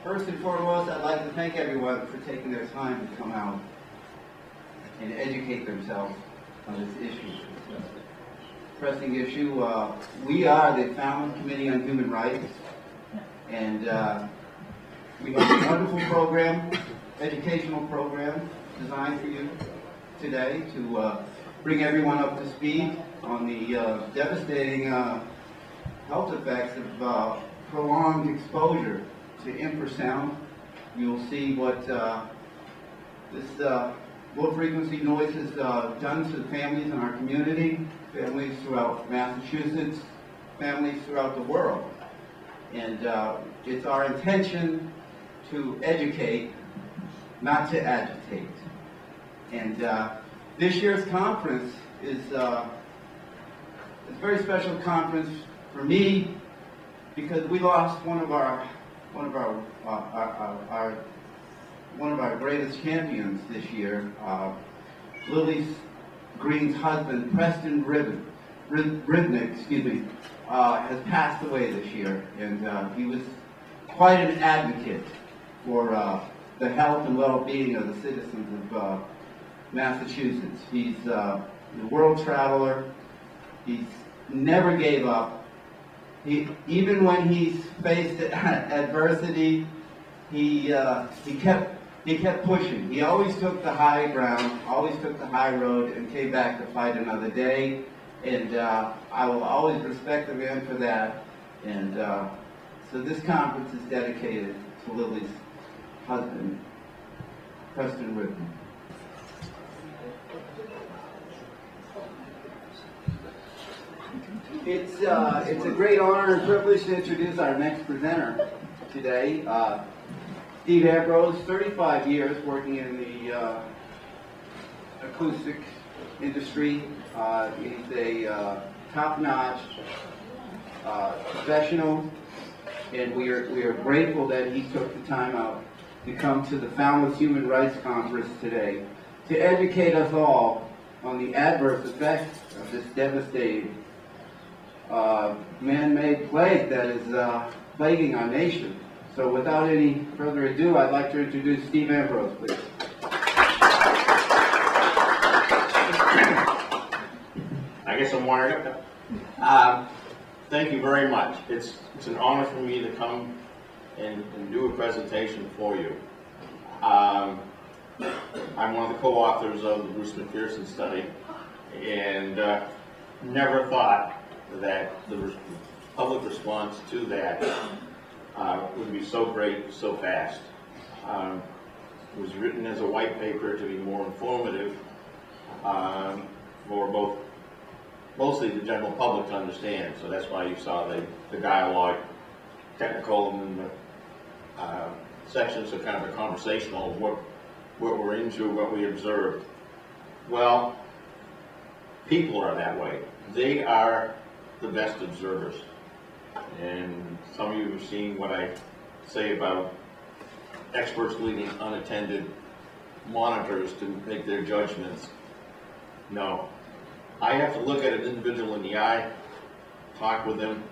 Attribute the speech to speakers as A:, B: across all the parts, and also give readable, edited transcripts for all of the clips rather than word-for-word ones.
A: First and foremost, I'd like to thank everyone for taking their time to come out and educate themselves on this issue. Pressing issue. We are the Falmouth Committee on Human Rights, and we have a wonderful program, educational program, designed for you today to bring everyone up to speed on the devastating health effects of prolonged exposure to infrasound. You'll see what this low frequency noise has done to families in our community, families throughout Massachusetts, families throughout the world. And it's our intention to educate, not to agitate. And this year's conference is a very special conference for me because we lost one of our greatest champions this year. Lily Green's husband, Preston Ribnick, has passed away this year, and he was quite an advocate for the health and well-being of the citizens of Massachusetts. He's a world traveler. He's never gave up. Even when he's faced adversity, he kept pushing. He always took the high ground, always took the high road, and came back to fight another day. And I will always respect the man for that. And so this conference is dedicated to Lily's husband, Preston Ribnick. It's a great honor and privilege to introduce our next presenter today. Steve Ambrose, 35 years working in the acoustic industry. He's a top-notch professional, and we are grateful that he took the time out to come to the Falmouth Human Rights Conference today to educate us all on the adverse effects of this devastating man-made plague that is plaguing our nation. So without any further ado, I'd like to introduce Steve Ambrose, please.
B: I guess I'm wired up. Thank you very much. It's an honor for me to come and do a presentation for you. I'm one of the co-authors of the Bruce McPherson study, and never thought that the public response to that would be so great so fast. It was written as a white paper to be more informative, for mostly the general public to understand. So that's why you saw the dialogue, technical, and the sections are kind of a conversational, what we're into, what we observed. Well, people are that way. They are the best observers. And some of you have seen what I say about experts leaving unattended monitors to make their judgments. No. I have to look at an individual in the eye, talk with them,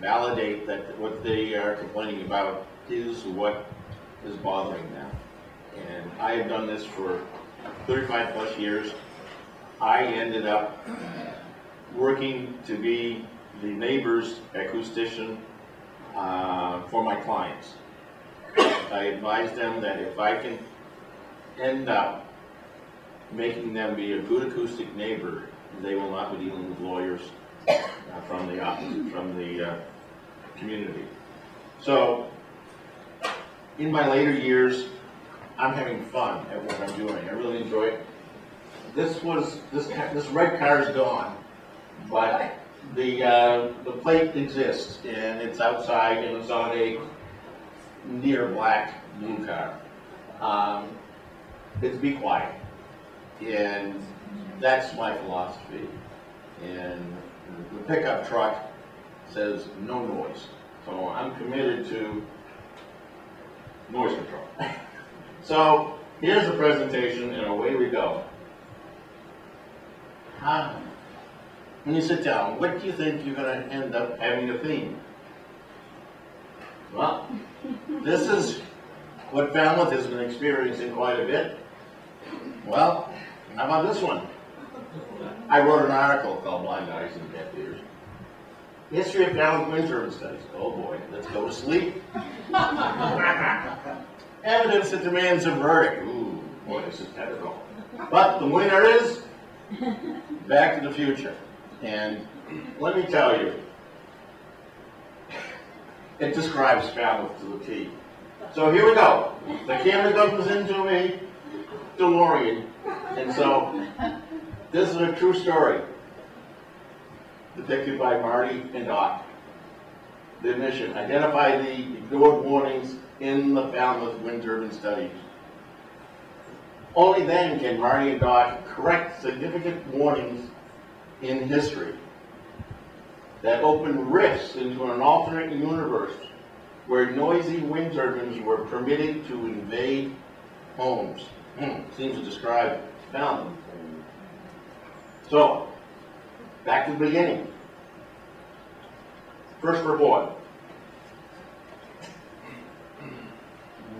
B: validate that what they are complaining about is what is bothering them. And I have done this for 35 plus years. I ended up working to be the neighbor's acoustician for my clients. I advise them that if I can end up making them be a good acoustic neighbor, they will not be dealing with lawyers from the community. So, in my later years, I'm having fun at what I'm doing. I really enjoy it. This red car is gone, but the plate exists, and it's outside, and it's on a near black blue car. It's be quiet, and that's my philosophy. And the pickup truck says no noise, so I'm committed to noise control. So here's the presentation, and away we go. When you sit down, what do you think you're going to end up having a theme? Well, this is what Falmouth has been experiencing quite a bit. Well, how about this one? I wrote an article called Blind Eyes and Deaf Ears. History of Falmouth Wind Turbine Studies. Oh boy, let's go to sleep. Evidence that demands a verdict. Ooh, boy, this is technical. But the winner is Back to the Future. And let me tell you, it describes Falmouth to the T. So here we go. The camera comes into me, DeLorean. And so, this is a true story depicted by Marty and Doc. Their mission: identify the ignored warnings in the Falmouth wind turbine studies. Only then can Marty and Doc correct significant warnings in history that open rifts into an alternate universe where noisy wind turbines were permitted to invade homes. Seems to describe Falmouth. So, back to the beginning. First report.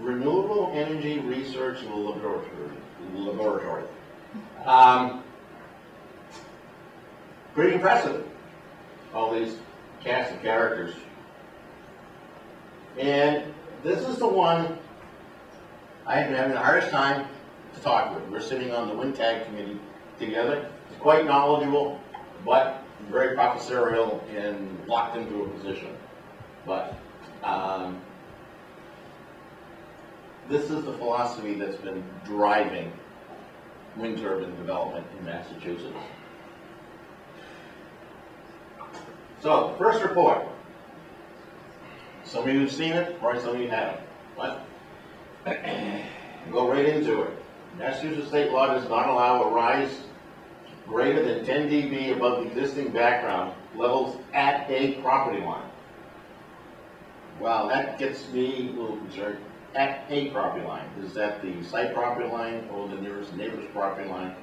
B: Renewable Energy Research Laboratory. Pretty impressive. All these cast of characters. And this is the one I've been having the hardest time to talk with. We're sitting on the Wind Tag Committee together. He's quite knowledgeable, but very professorial and locked into a position. But this is the philosophy that's been driving wind turbine development in Massachusetts. So, first report. Some of you have seen it, or some of you haven't. But go right into it. Massachusetts state law does not allow a rise greater than 10 dB above the existing background levels at a property line. Well, that gets me a little concerned. At a property line. Is that the site property line or the nearest neighbor's property line?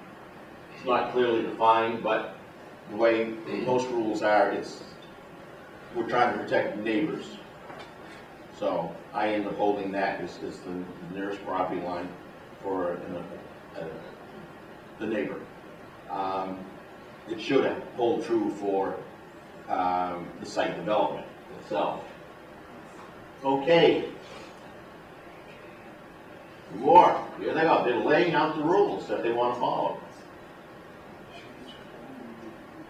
B: It's not clearly defined, but the way most rules are, we're trying to protect neighbors. So I end up holding that as the nearest property line for the neighbor. It should hold true for the site development itself. Okay. More. Here they go. They're laying out the rules that they want to follow.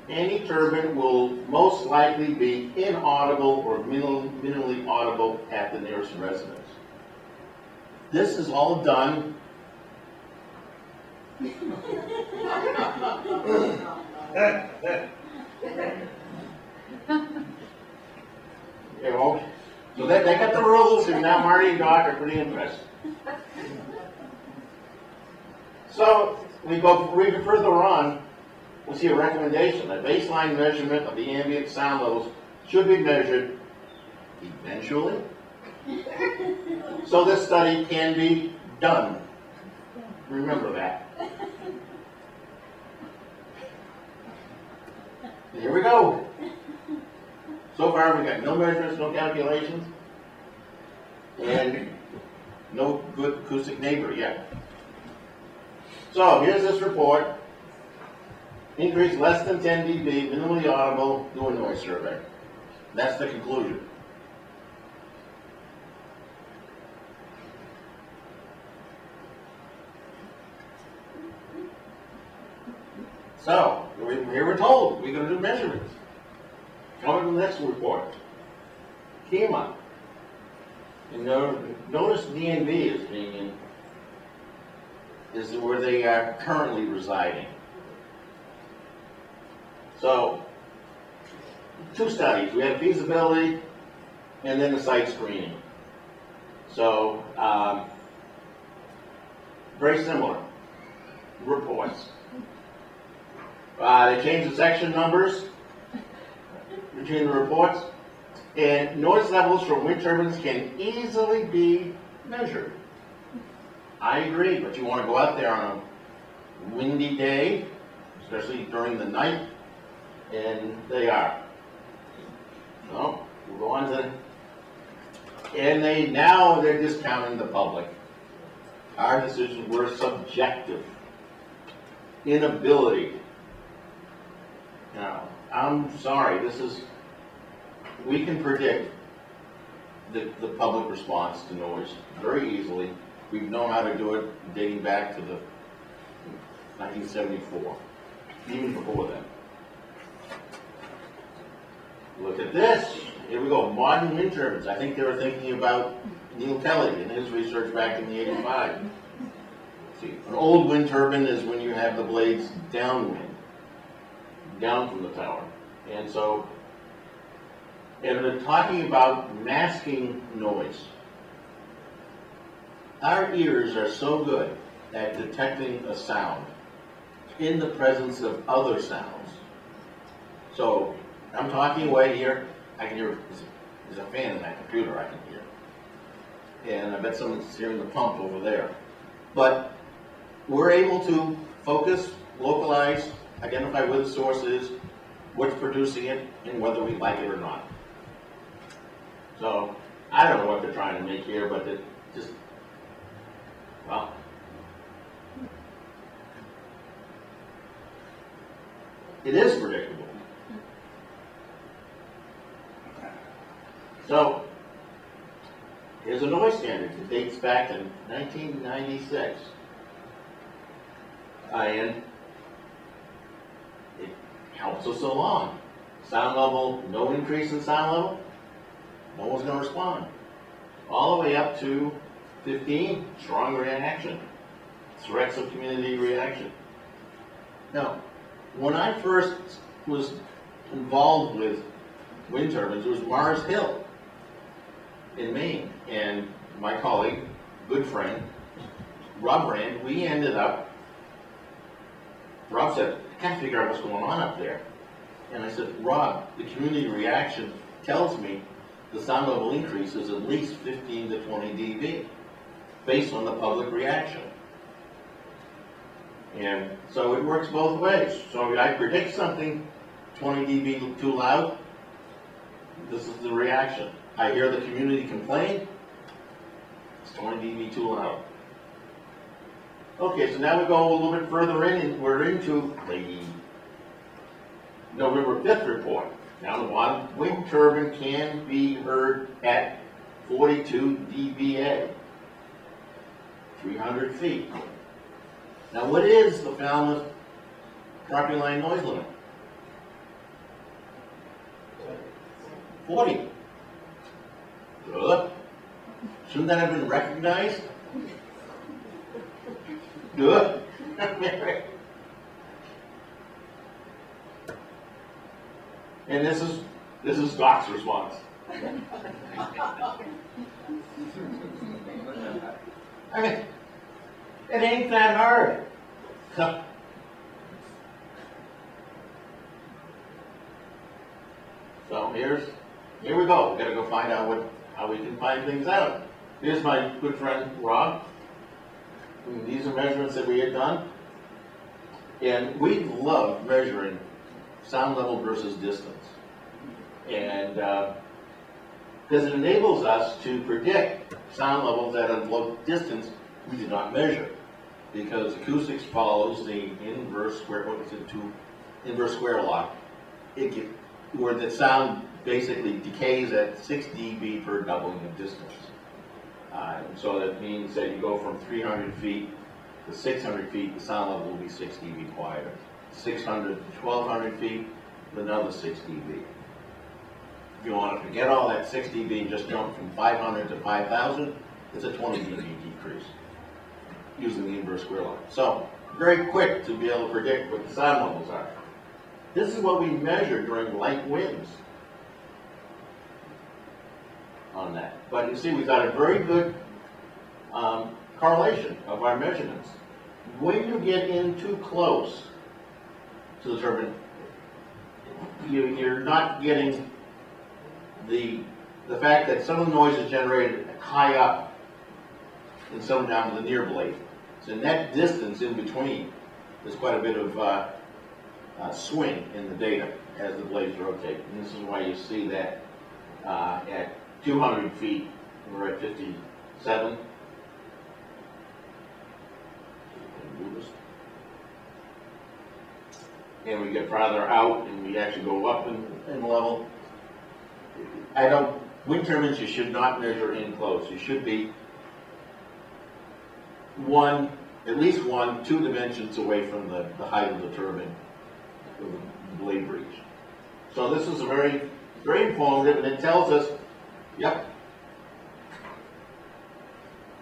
B: Any turbine will most likely be inaudible or minimally audible at the nearest residence. This is all done you know, so they got the rules, and now Marty and Doc are pretty impressed. So we go read further on. We'll see a recommendation. A baseline measurement of the ambient sound levels should be measured eventually, so this study can be done. Remember that. Here we go. So far we've got no measurements, no calculations, and no good acoustic neighbor yet. So here's this report. Increase less than 10 dB, minimally audible, do a noise survey. That's the conclusion. So, here we're told we're going to do measurements. Come to the next report. KEMA. And notice DNV is being is where they are currently residing. So, two studies. We have feasibility and then the site screening. So, very similar reports. They changed the section numbers between the reports, and noise levels from wind turbines can easily be measured. I agree, but you want to go out there on a windy day, especially during the night, and they are. So, we'll go on to And they're discounting the public. Our decisions were subjective. Inability. Now, I'm sorry, we can predict the public response to noise very easily. We've known how to do it dating back to the 1974, even before then. Look at this. Here we go, modern wind turbines. I think they were thinking about Neil Kelly and his research back in the 85. See, an old wind turbine is when you have the blades downwind, down from the tower. And so, and they're talking about masking noise. Our ears are so good at detecting a sound in the presence of other sounds. So, I'm talking away here, I can hear, there's a fan in that computer I can hear. And I bet someone's hearing the pump over there. But we're able to focus, localize, identify where the source is, what's producing it, and whether we like it or not. So, I don't know what they're trying to make here, but it just, well, it is predictable. So, here's a noise standard. It dates back to 1996. And it helps us along. Sound level, no increase in sound level, no one's going to respond. All the way up to 15, strong reaction. Threats of community reaction. Now, when I first was involved with wind turbines, it was Mars Hill in Maine. And my colleague, good friend, Rob Rand, we ended up, Rob said, I can't figure out what's going on up there. And I said, Rob, the community reaction tells me the sound level increase is at least 15 to 20 dB based on the public reaction. And so it works both ways. So I predict something 20 dB too loud, this is the reaction. I hear the community complain, it's 20 dB too loud. Okay, so now we go a little bit further in, and we're into the November 5th report. Now the one wind turbine can be heard at 42 dBA, 300 feet. Now what is the Falmouth property line noise limit? 40. Good. Shouldn't that have been recognized? Good. And this is Doc's response. I mean, it ain't that hard. So here we go. We gotta go find out how we can find things out. Here's my good friend Rob. And these are measurements that we had done. And we love measuring sound level versus distance. And because it enables us to predict sound levels at a low distance we did not measure. Because acoustics follows the inverse square law. Where the sound basically decays at 6 dB per doubling of distance. So that means that you go from 300 feet to 600 feet, the sound level will be 6 dB quieter. 600 to 1200 feet, another 6 dB. If you want to forget all that 6 dB and just jump from 500 to 5,000, it's a 20 dB decrease using the inverse square law. So, very quick to be able to predict what the sound levels are. This is what we measure during light winds on that. But you see, we've got a very good correlation of our measurements. When you get in too close to the turbine, you're not getting the fact that some of the noise is generated high up and some down to the near blade. So in that distance in between, there's quite a bit of swing in the data as the blades rotate. And this is why you see that at 200 feet, We're at 57. And we get farther out and we actually go up in level. Wind turbines you should not measure in close. You should be at least 2 dimensions away from the height of the turbine, the blade breach. So this is a very, very informative, and it tells us, yep,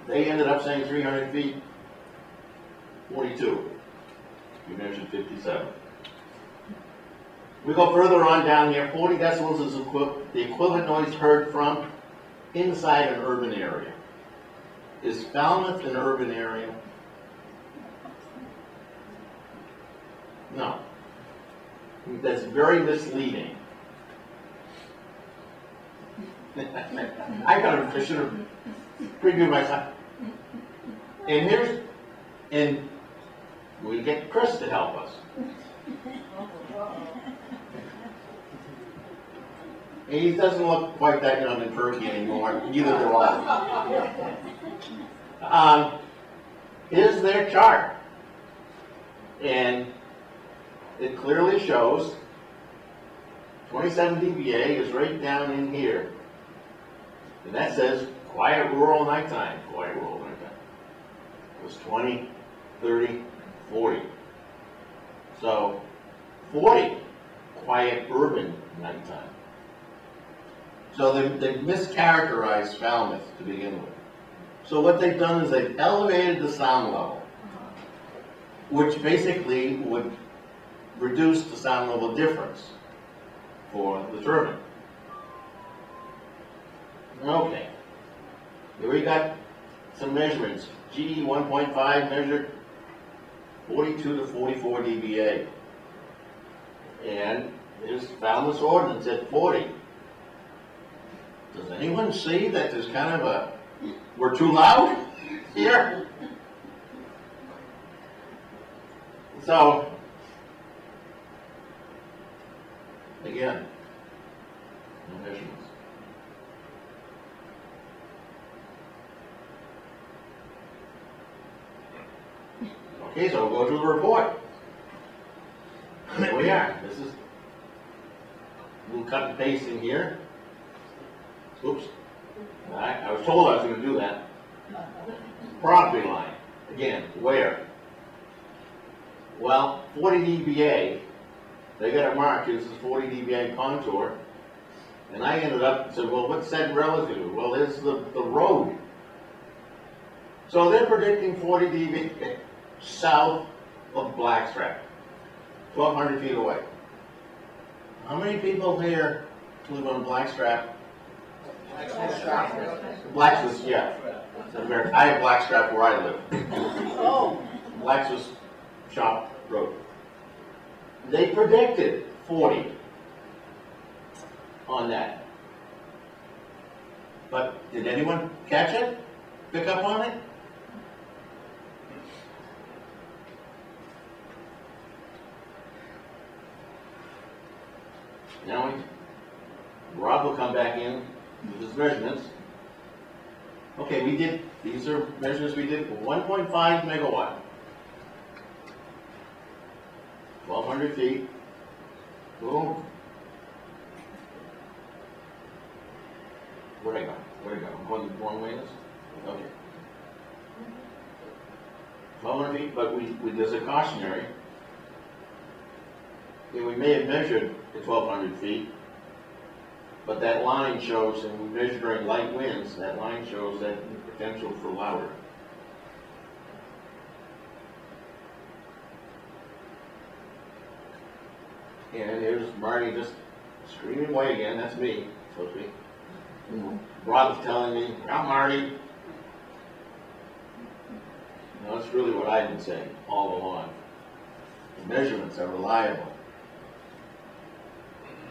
B: they ended up saying 300 feet, 42. You measured 57. We go further on down here. 40 decibels is the equivalent noise heard from inside an urban area. Is Falmouth an urban area? No. That's very misleading. I should have previewed myself. And we get Chris to help us. He doesn't look quite that young and perky anymore. Neither do I. Here's their chart. And it clearly shows 27 dBA is right down in here. And that says quiet rural nighttime. Quiet rural nighttime. It was 20, 30, 40. So 40, quiet urban nighttime. So they mischaracterized Falmouth to begin with. So what they've done is they've elevated the sound level, which basically would reduce the sound level difference for the turbine. Okay, here we got some measurements. GE 1.5 measured 42 to 44 dBA. And there's Falmouth's ordinance at 40. Does anyone see that there's kind of we're too loud here? So, again, no measurements. Okay, so we'll go to the report. There we are. This is a little cut and paste in here. Oops. I was told I was going to do that. Property line. Again, where? Well, 40 dBA. They got it marked. This is 40 dBA contour. And I ended up and said, well, what's that relative? Well, there's the road. So they're predicting 40 dBA south of Blackstrap, 1,200 feet away. How many people here live on Blackstrap? Blacksmith, yeah. I have Blackstrap where I live. Oh. Blacksmith Shop Road. They predicted 40 on that. But did anyone catch it? Pick up on it? Now Rob will come back in with his measurements. Okay, these are measurements we did for 1.5 megawatt. 1,200 feet. Boom. Where'd I go? I'm going the wrong way. Okay. 1,200 feet, but there's a cautionary. Okay, we may have measured the 1,200 feet, but that line shows, and we measured during light winds, that line shows that potential for louder. And there's Marty just screaming away again. That's me, supposed to be. Rob's telling me, "Well, Marty." No, that's really what I've been saying all along. The measurements are reliable.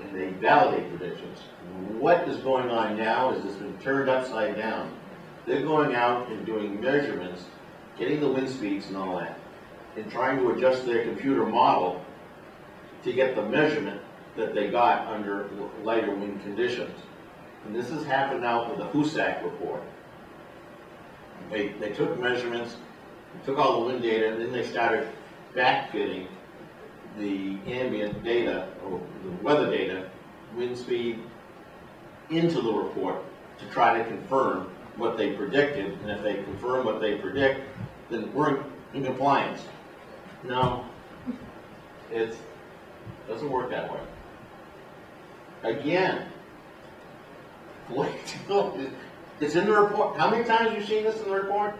B: And they validate predictions. What is going on now is it's been turned upside down. They're going out and doing measurements, getting the wind speeds and all that, and trying to adjust their computer model to get the measurement that they got under lighter wind conditions. and this has happened now with the HUSAC report. They took measurements, took all the wind data, and then they started backfitting the ambient data, or the weather data, wind speed, into the report to try to confirm what they predicted. And if they confirm what they predict, then we're in compliance. No, it doesn't work that way. Again, it's in the report. How many times have you seen this in the report?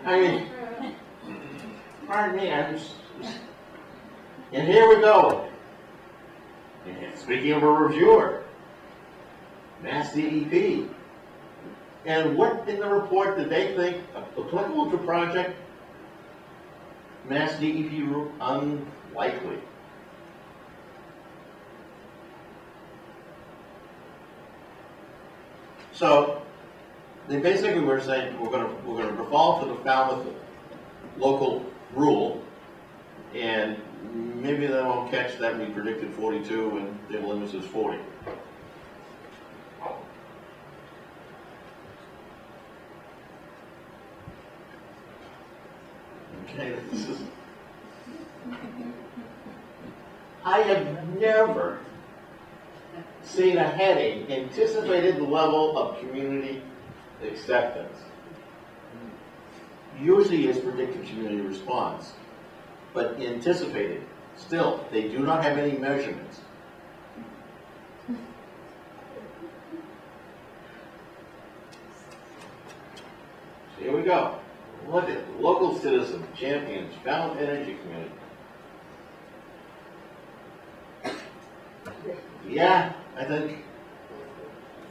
B: I mean, pardon me, and here we go. And speaking of a reviewer, Mass DEP. And what in the report did they think applicable to project? Mass DEP rule, unlikely. So they basically were saying we're going to default to the Falmouth local rule, and maybe they won't catch that we predicted 42 and the limit is 40. Okay, this is. I have never seen a heading, anticipated level of community acceptance. Usually it's predicted community response, but anticipated. Still, they do not have any measurements. So here we go. Look at local citizens, champions, Falmouth energy community. Yeah, I think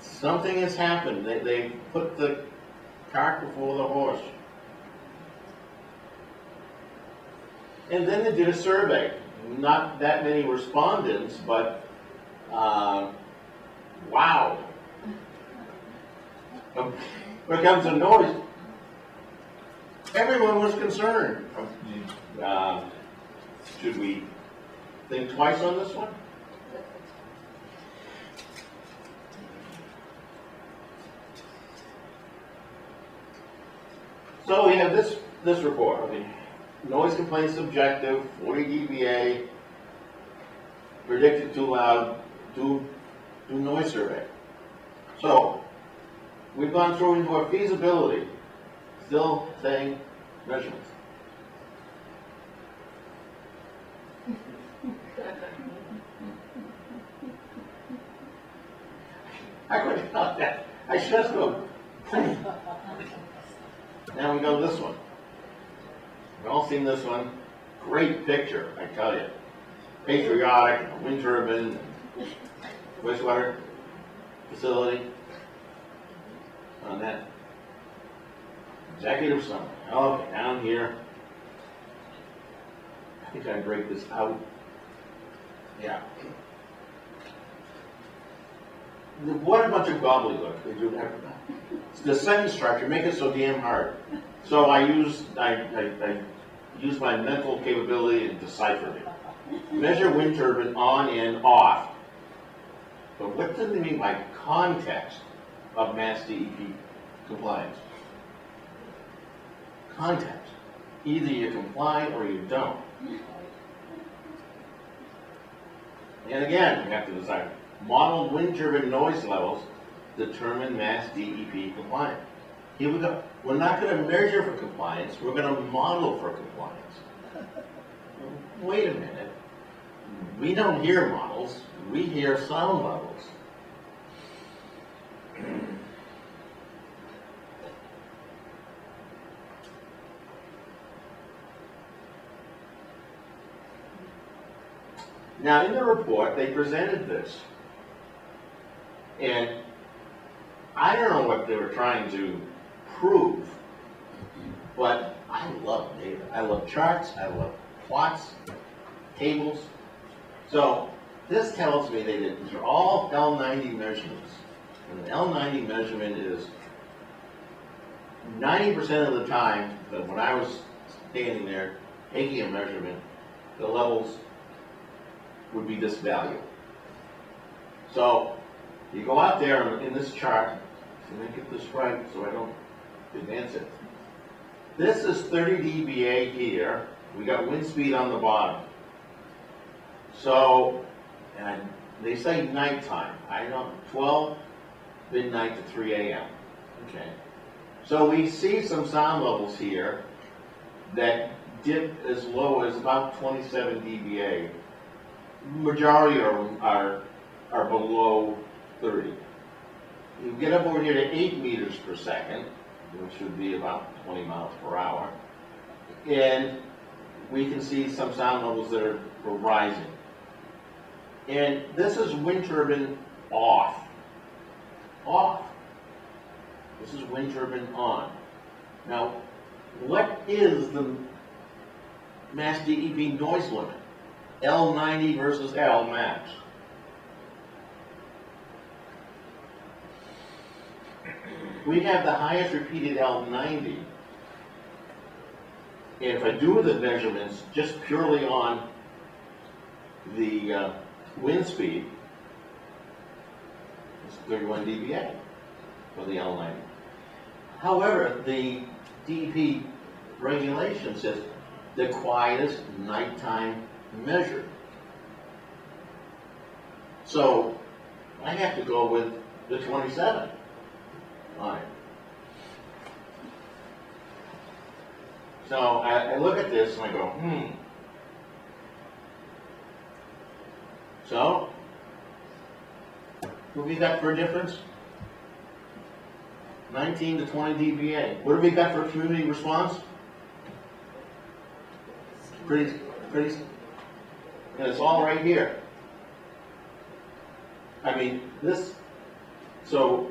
B: something has happened. They put the cart before the horse. And then they did a survey. Not that many respondents, but wow. Here comes a noise. Everyone was concerned. Should we think twice on this one? So we have this report. I mean, noise complaint subjective, 40 dBA, predicted too loud, do noise survey. So we've gone through into our feasibility, still saying measurements. I couldn't help that. I just go. Now we go to this one. We've all seen this one. Great picture, I tell you. Patriotic, a wind turbine, wastewater facility on that. Executive summary. Okay, down here. I think I break this out. Yeah. What a bunch of gobbledygook. They do that. The sentence structure, make it so damn hard. So I use my mental capability and deciphered it. Measure wind turbine on and off. But what does it mean by context of Mass DEP compliance? Context. Either you comply or you don't. And again, we have to decide. Modeled wind turbine noise levels determine Mass DEP compliance. Here we go. We're not going to measure for compliance. We're going to model for compliance. Wait a minute. We don't hear models. We hear sound levels. Now, in the report, they presented this. And I don't know what they were trying to prove, but I love data. I love charts. I love plots, tables. So this tells me these are all L90 measurements. And an L90 measurement is 90% of the time, when I was standing there taking a measurement, the levels would be this value. So you go out there in this chart, and then get this right so I don't advance it. This is 30 dBA here. We got wind speed on the bottom. So, and they say nighttime. I know 12 midnight to 3 a.m. Okay. So we see some sound levels here that dip as low as about 27 dBA. Majority of them are below 30. You get up over here to 8 meters per second, which would be about 20 miles per hour, and we can see some sound levels that are rising. And this is wind turbine off. Off. This is wind turbine on. Now, what is the mass DEP noise limit? L90 versus L max. We have the highest repeated L90. And if I do the measurements just purely on the wind speed, it's 31 dBA for the L90. However, the DEP regulation says the quietest nighttime measured. So I have to go with the 27 on it. So I look at this and I go, So, what have we got for a difference? 19 to 20 dBA. What have we got for community response? Pretty, and it's all right here. I mean, this, so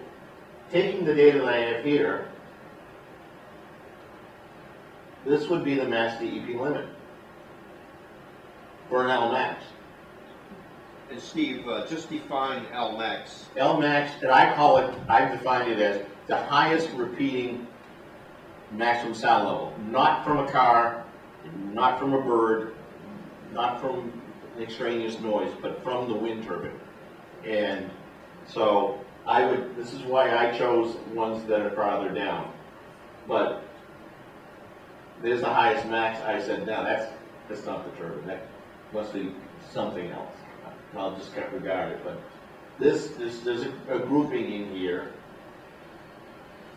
B: taking the data that I have here, this would be the mass DEP limit for an Lmax.
C: And Steve, just define Lmax.
B: Lmax, and I call it, I've defined it as the highest repeating maximum sound level. Not from a car, not from a bird, not from an extraneous noise, but from the wind turbine. And so this is why I chose ones that are farther down. But there's the highest max. I said, no, that's not the turbine. That must be something else. I'll just disregard it. But there's a grouping in here,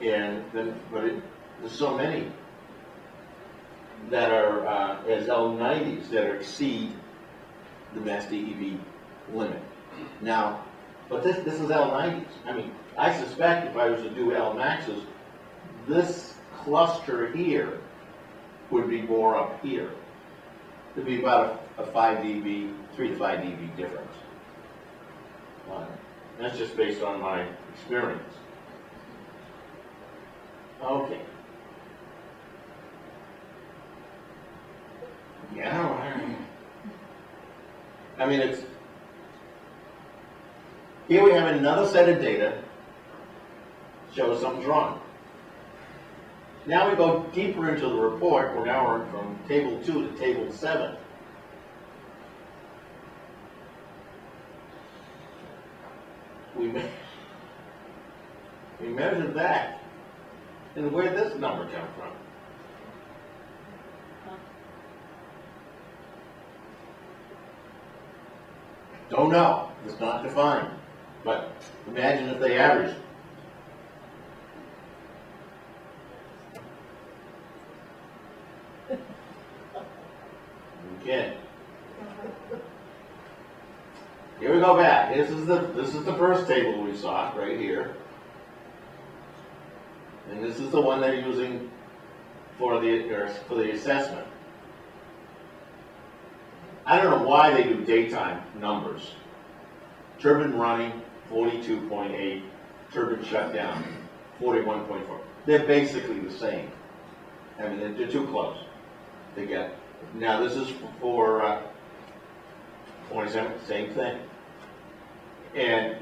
B: and then there's so many that are as L90s that exceed the mass DEP limit. Now, but this is L90s. I mean, I suspect if I was to do Lmaxes, this cluster here would be more up here. It'd be about a 5 dB, 3 to 5 dB difference. That's just based on my experience. Okay. Yeah. I mean, it's here we have another set of data shows something's wrong. Now we go deeper into the report. We're now from table 2 to table 7. We measured that. And where did this number come from? Don't know. It's not defined. But imagine if they averaged. Okay. Here we go back. This is the first table we saw right here. And this is the one they're using for the assessment. I don't know why they do daytime numbers. Turbine running, 42.8. Turbine shut down, 41.4. They're basically the same. I mean, they're too close to get. Now this is for 27, same thing. And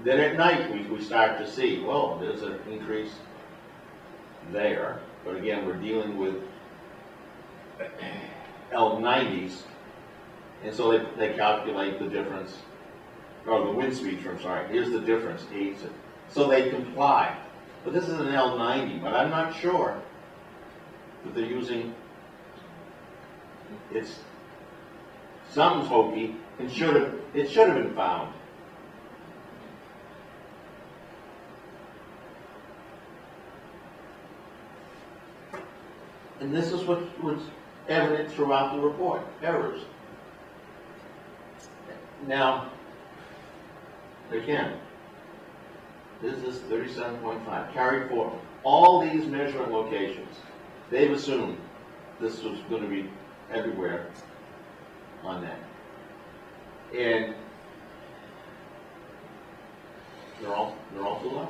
B: then at night we start to see, well, there's an increase there, but again, we're dealing with L90s, and so they calculate the difference, or the wind speed, I'm sorry, here's the difference, 8, so they comply. But this is an L90, but I'm not sure that they're using, it's, something's hokey, and it should have been found. And this is what was evident throughout the report, errors. Now, again, this is 37.5, carried forward. All these measurement locations, they've assumed this was going to be everywhere on that. And they're all too low.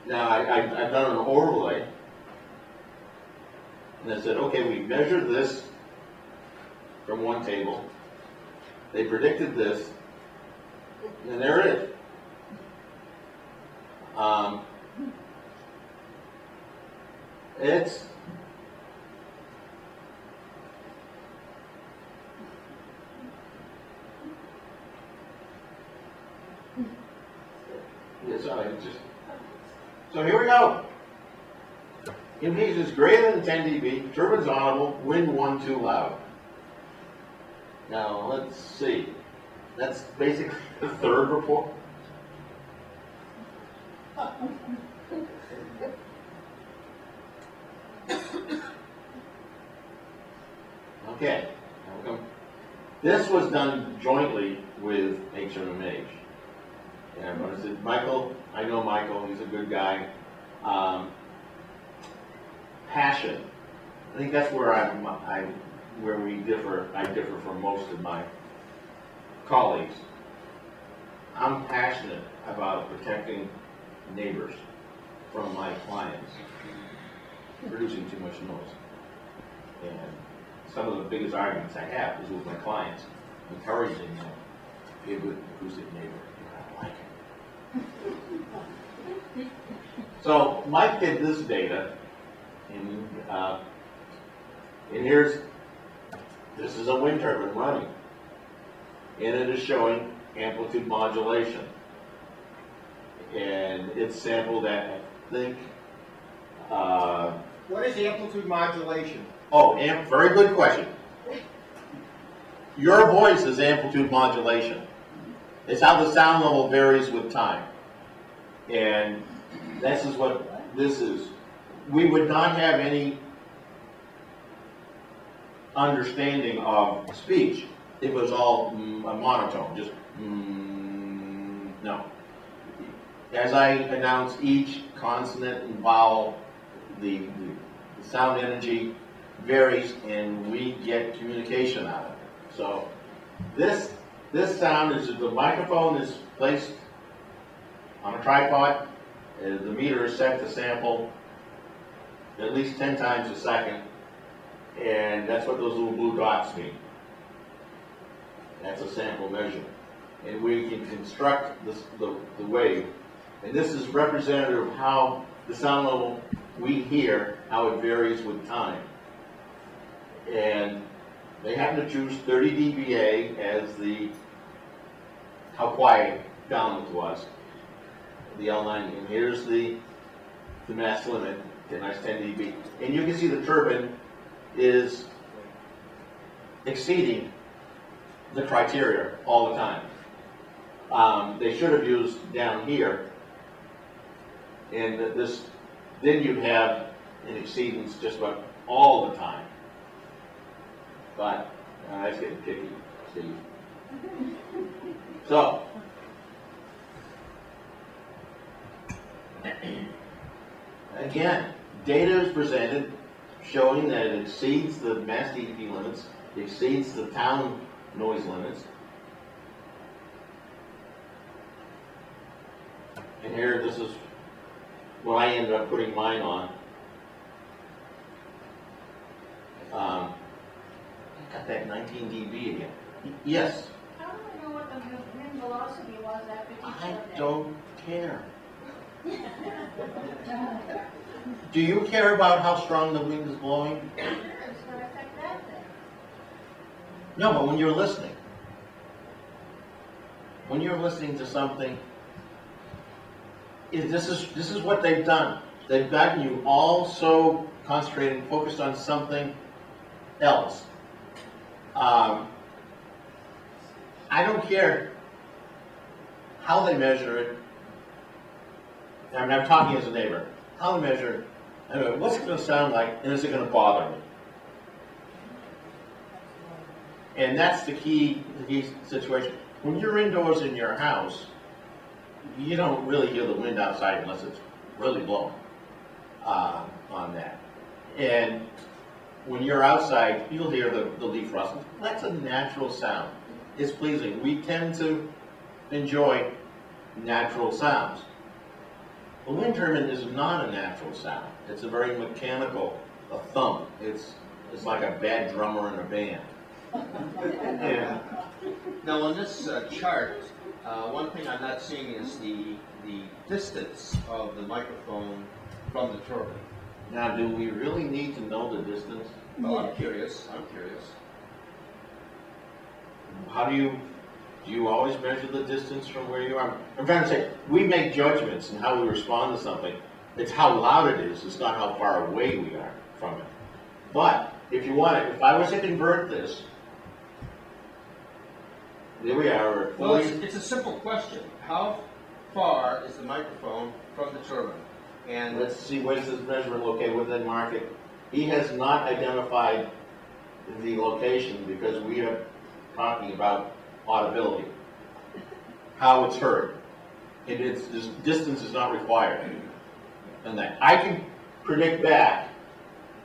B: Now, I've done an overlay, and I said, okay, we measured this from one table, they predicted this, and there it is. It's so here we go. Impedance is greater than 10 dB, turbine's audible, wind 1 too loud. Now let's see. That's basically the third report. Okay. This was done jointly with HMMH. And I said, Michael, I know Michael, he's a good guy. Passion. I think that's where where we differ. I differ from most of my colleagues. I'm passionate about protecting neighbors from my clients producing too much noise. And some of the biggest arguments I have is with my clients, encouraging them to be a good acoustic neighbor. I like it. So Mike did this data, and this is a wind turbine running, and it is showing amplitude modulation, and it's sampled at, I think,
C: What is amplitude modulation?
B: oh, very good question. Your voice is amplitude modulation. It's how the sound level varies with time. And this is what this is. We would not have any understanding of speech if it was all a monotone, just no. As I announce each consonant and vowel, the sound energy varies, and we get communication out of it. So this sound is, the microphone is placed on a tripod, the meter is set to sample at least 10 times a second, and that's what those little blue dots mean. That's a sample measurement. And we can construct the wave, and this is representative of how the sound level we hear, how it varies with time. And they happen to choose 30 dBA as how quiet Falmouth was, the L90. And here's the mass limit, that's 10 dB. And you can see the turbine is exceeding the criteria all the time. They should have used down here, and then you'd have an exceedance just about all the time. But that's getting picky, Steve. So, again, data is presented showing that it exceeds the mass dB limits, exceeds the town noise limits. And here, this is what I ended up putting mine on. Got that 19 dB again. Yes?
D: How do I know what the wind velocity
B: I don't care. Do you care about how strong the wind is blowing? No, but when you're listening to something, this is what they've done. They've gotten you all so concentrated and focused on something else. I don't care how they measure it. I mean, I'm talking as a neighbor. How they measure it. Anyway, what's it going to sound like, and is it going to bother me? And that's the key situation. When you're indoors in your house, you don't really hear the wind outside unless it's really blowing on that. And when you're outside, you'll hear the leaf rustle. That's a natural sound. It's pleasing. We tend to enjoy natural sounds. A wind turbine is not a natural sound. It's a very mechanical, a thump. It's like a bad drummer in a band. Yeah.
D: Now on this chart, one thing I'm not seeing is the distance of the microphone from the turbine.
B: Now, do we really need to know the distance?
D: Well, I'm curious.
B: How do you always measure the distance from where you are? I'm trying to say, we make judgments in how we respond to something. It's how loud it is. It's not how far away we are from it. But if you want it, if I was to convert this, there we are.
D: Well, it's a simple question. How far is the microphone from the turbine? And
B: Let's see, where's this measurement located within market? He has not identified the location because we are talking about audibility, how it's heard. This distance is not required. And that I can predict back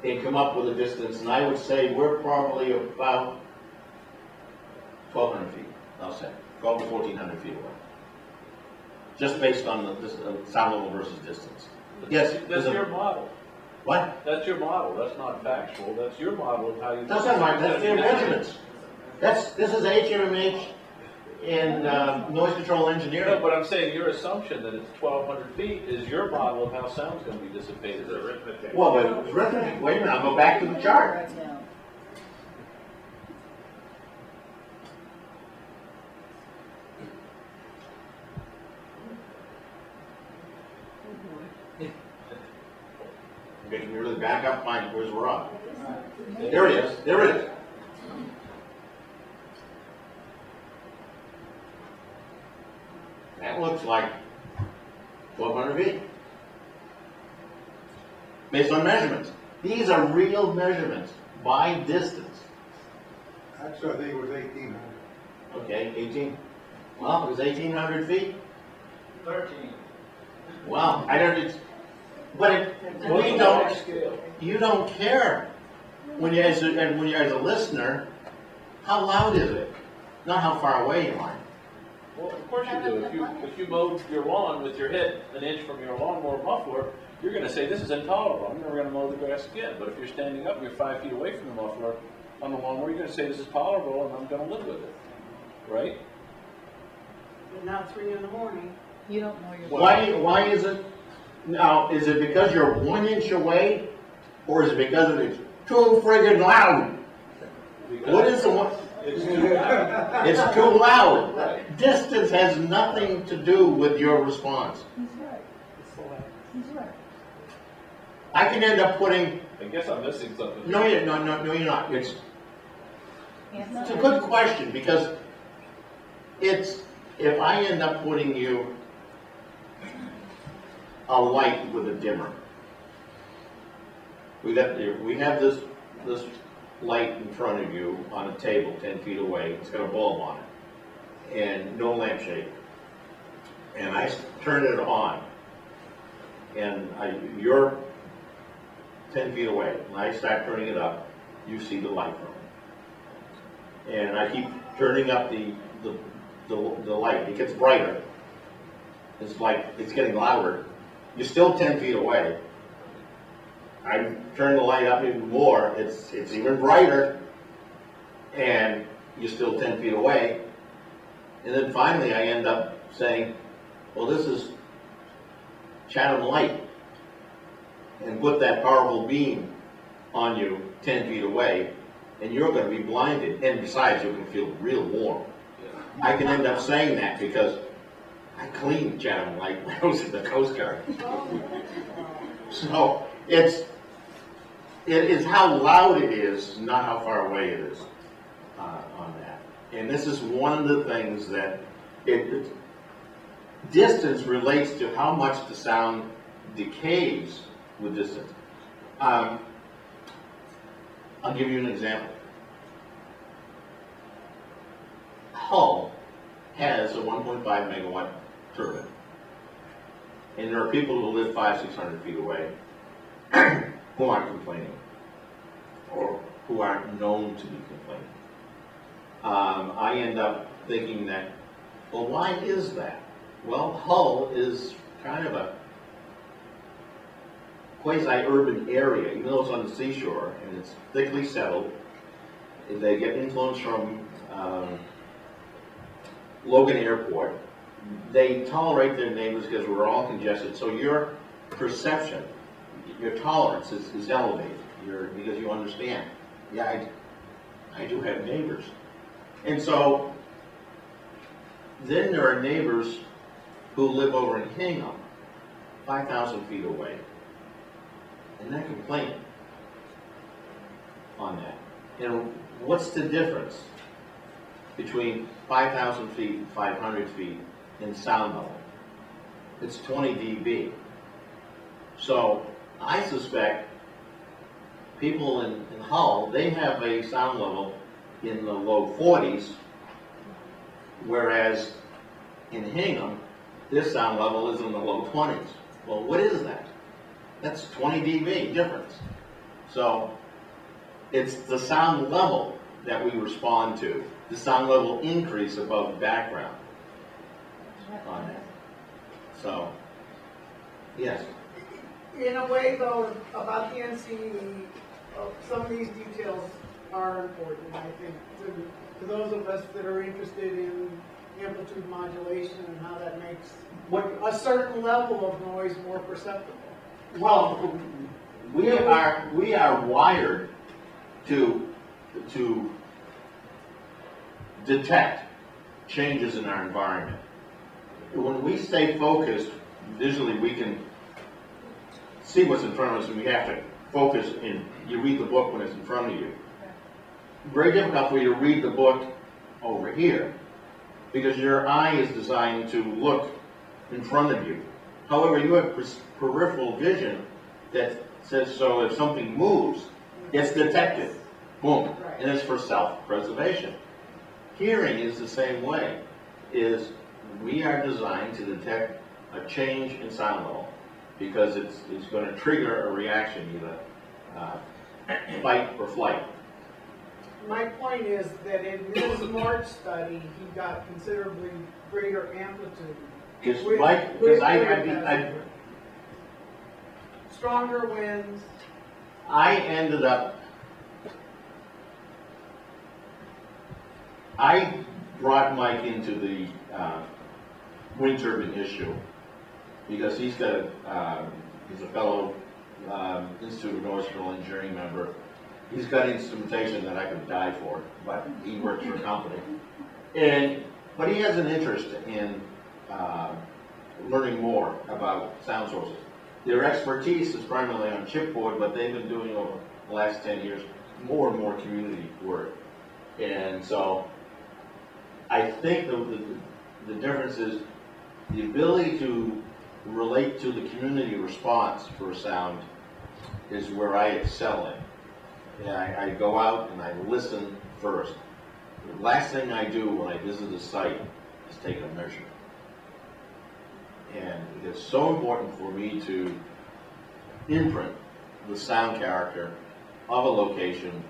B: and come up with a distance, and I would say we're probably about 1,200 feet, I'll say, 1,200 to 1,400 feet away. Just based on the sound level versus distance. Yes,
E: That's your model.
B: What?
E: That's your model. That's not factual. That's your model of how you.
B: That's not right. That's their measurements. This is HMH and noise control engineering.
E: No, but I'm saying your assumption that it's 1,200 feet is your model of how sound's going to be dissipated. Arithmetic.
B: Well, but arithmetic. Wait a minute. I'll go back to the chart. Okay, can you really back up? Fine. Where's we're on? There it is. There it is. That looks like 1,200 feet. Based on measurements. These are real measurements by distance.
F: Actually, I think it was 1,800.
B: Okay, 18. Well, it was 1,800 feet.
D: 13.
B: Well, I don't. You don't care when you as a listener. How loud is it? Not how far away you are.
E: Well, of course you do. If you mowed your lawn with your head an inch from your lawnmower muffler, you're going to say this is intolerable. I'm never going to mow the grass again. But if you're standing up, and you're 5 feet away from the muffler on the lawnmower, you're going to say this is tolerable, and I'm going to live with it, right?
G: But not 3 in the morning. You don't know your.
B: Why is it? Now, is it because you're 1 inch away, or is it because it's too friggin' loud?
E: Because
B: What is the one?
E: it's too loud.
B: It's too loud.
E: Right.
B: Distance has nothing to do with your response.
G: He's right. He's right.
B: I can end up putting.
E: I guess I'm missing something.
B: No, you're not. It's a good question because it's if I end up putting you a light with a dimmer. We have this light in front of you on a table 10 feet away. It's got a bulb on it and no lampshade. And I turn it on, and you're 10 feet away. And I start turning it up. You see the light from it, and I keep turning up the light. It gets brighter. It's like it's getting louder. You're still 10 feet away. I turn the light up even more. It's even brighter, and you're still 10 feet away. And then finally, I end up saying, well, this is Chatham Light, and put that powerful beam on you 10 feet away, and you're going to be blinded, and besides, you're going to feel real warm. I can end up saying that because I cleaned Chatham Light when I was in the Coast Guard. So it is how loud it is, not how far away it is on that. And this is one of the things that distance relates to how much the sound decays with distance. I'll give you an example. Hull has a 1.5 megawatt turbine. And there are people who live 500-600 feet away who aren't complaining, or who aren't known to be complaining. I end up thinking that, well, why is that? Well, Hull is kind of a quasi-urban area, even though it's on the seashore, and it's thickly settled. They get influence from Logan Airport. They tolerate their neighbors because we're all congested, so your perception, your tolerance is elevated. Because you understand, yeah, I do have neighbors. And so then there are neighbors who live over in Hingham, 5,000 feet away, and they're complaining on that. And what's the difference between 5,000 feet and 500 feet in sound level? It's 20 dB. So I suspect people in Hull, they have a sound level in the low 40s, whereas in Hingham, this sound level is in the low 20s. Well, what is that? That's 20 dB difference. So it's the sound level that we respond to, the sound level increase above the background on that. So, yes.
G: In a way, though, about the NCE, some of these details are important, I think, to those of us that are interested in amplitude modulation and how that makes a certain level of noise more perceptible.
B: Well, we are wired to detect changes in our environment. When we stay focused, visually we can see what's in front of us, and we have to focus in. You read the book when it's in front of you. Very difficult for you to read the book over here, because your eye is designed to look in front of you. However, you have peripheral vision that says, so if something moves, it's detected. Boom. And it's for self-preservation. Hearing is the same way. We are designed to detect a change in sound level, because it's going to trigger a reaction, either fight or flight.
G: My point is that in this March study, he got considerably greater amplitude. Stronger winds.
B: I brought Mike into the wind turbine issue because he's a fellow Institute of Industrial Engineering member. He's got instrumentation that I could die for, but he works for a company. But he has an interest in learning more about sound sources. Their expertise is primarily on chipboard, but they've been doing over the last 10 years more and more community work. And so I think the difference is the ability to relate to the community response for sound is where I excel in. And I go out and I listen first. The last thing I do when I visit a site is take a measurement. And it's so important for me to imprint the sound character of a location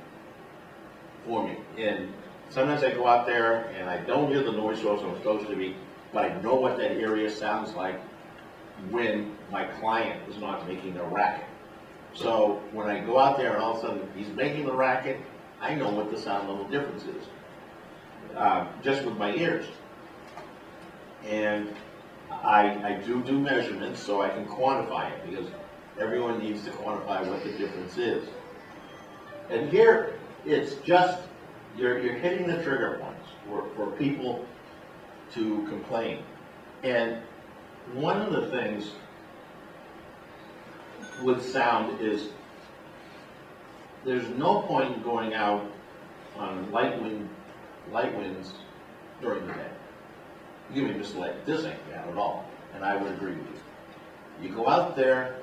B: for me. And sometimes I go out there and I don't hear the noise source I'm supposed to be, but I know what that area sounds like when my client is not making a racket. So when I go out there and all of a sudden he's making the racket, I know what the sound level difference is, just with my ears. And I do measurements so I can quantify it, because everyone needs to quantify what the difference is. And here, it's just, you're hitting the trigger points for people to complain. And one of the things with sound is there's no point in going out on light winds during the day. You can be misled. This ain't bad at all, and I would agree with you. You go out there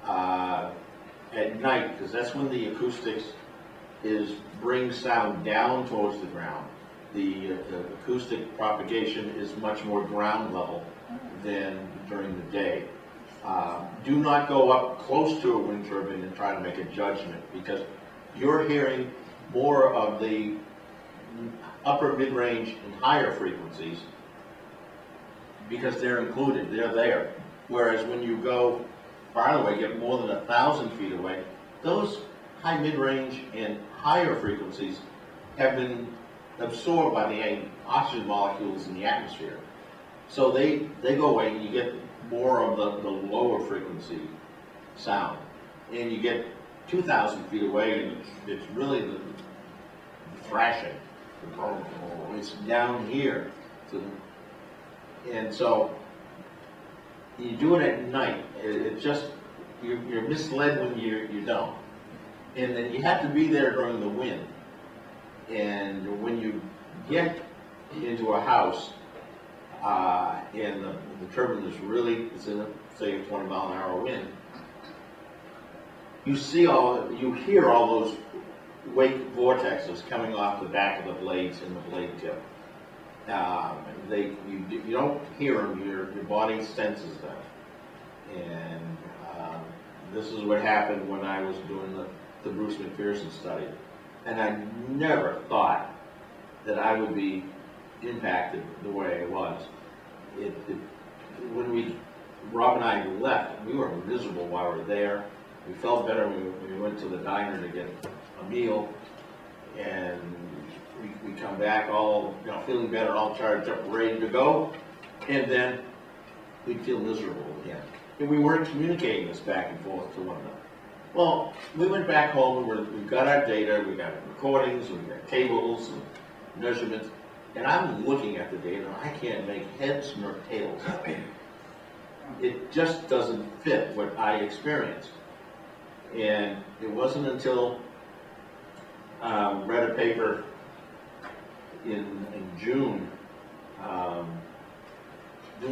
B: at night, because that's when the acoustics brings sound down towards the ground. The acoustic propagation is much more ground level than during the day. Do not go up close to a wind turbine and try to make a judgment, because you're hearing more of the upper mid-range and higher frequencies because they're included, they're there. Whereas when you go farther away, get more than 1,000 feet away, those high mid-range and higher frequencies have been absorbed by the oxygen molecules in the atmosphere. So they go away, and you get more of the lower frequency sound. And you get 2,000 feet away, and it's really the thrashing. It's down here. And so you do it at night. It just, you're misled when you don't. And then you have to be there during the wind. And when you get into a house, and the turbine is really, it's in a, say, a 20-mile-an-hour wind, you hear all those wake vortexes coming off the back of the blades and the blade tip. You don't hear them, your body senses them. And this is what happened when I was doing the Bruce McPherson study. And I never thought that I would be impacted the way I was. When Rob and I left, we were miserable while we were there. We felt better when we went to the diner to get a meal, and we come back all feeling better, all charged up, ready to go, and then we'd feel miserable again. And we weren't communicating this back and forth to one another. Well, we went back home, and we got our data, we got recordings, we got tables and measurements, and I'm looking at the data, and I can't make heads nor tails out of it. It just doesn't fit what I experienced. And it wasn't until I read a paper in June,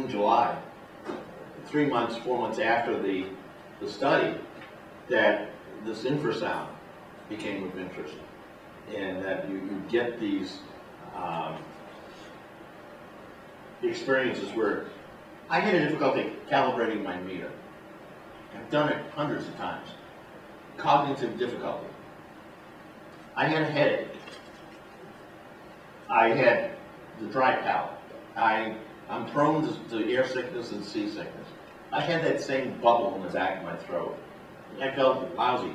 B: July, 4 months after the study, that this infrasound became of interest, and that you get these experiences where I had a difficulty calibrating my meter. I've done it hundreds of times. Cognitive difficulty. I had a headache. I had the dry palate. I'm prone to air sickness and seasickness. I had that same bubble in the back of my throat. I felt lousy.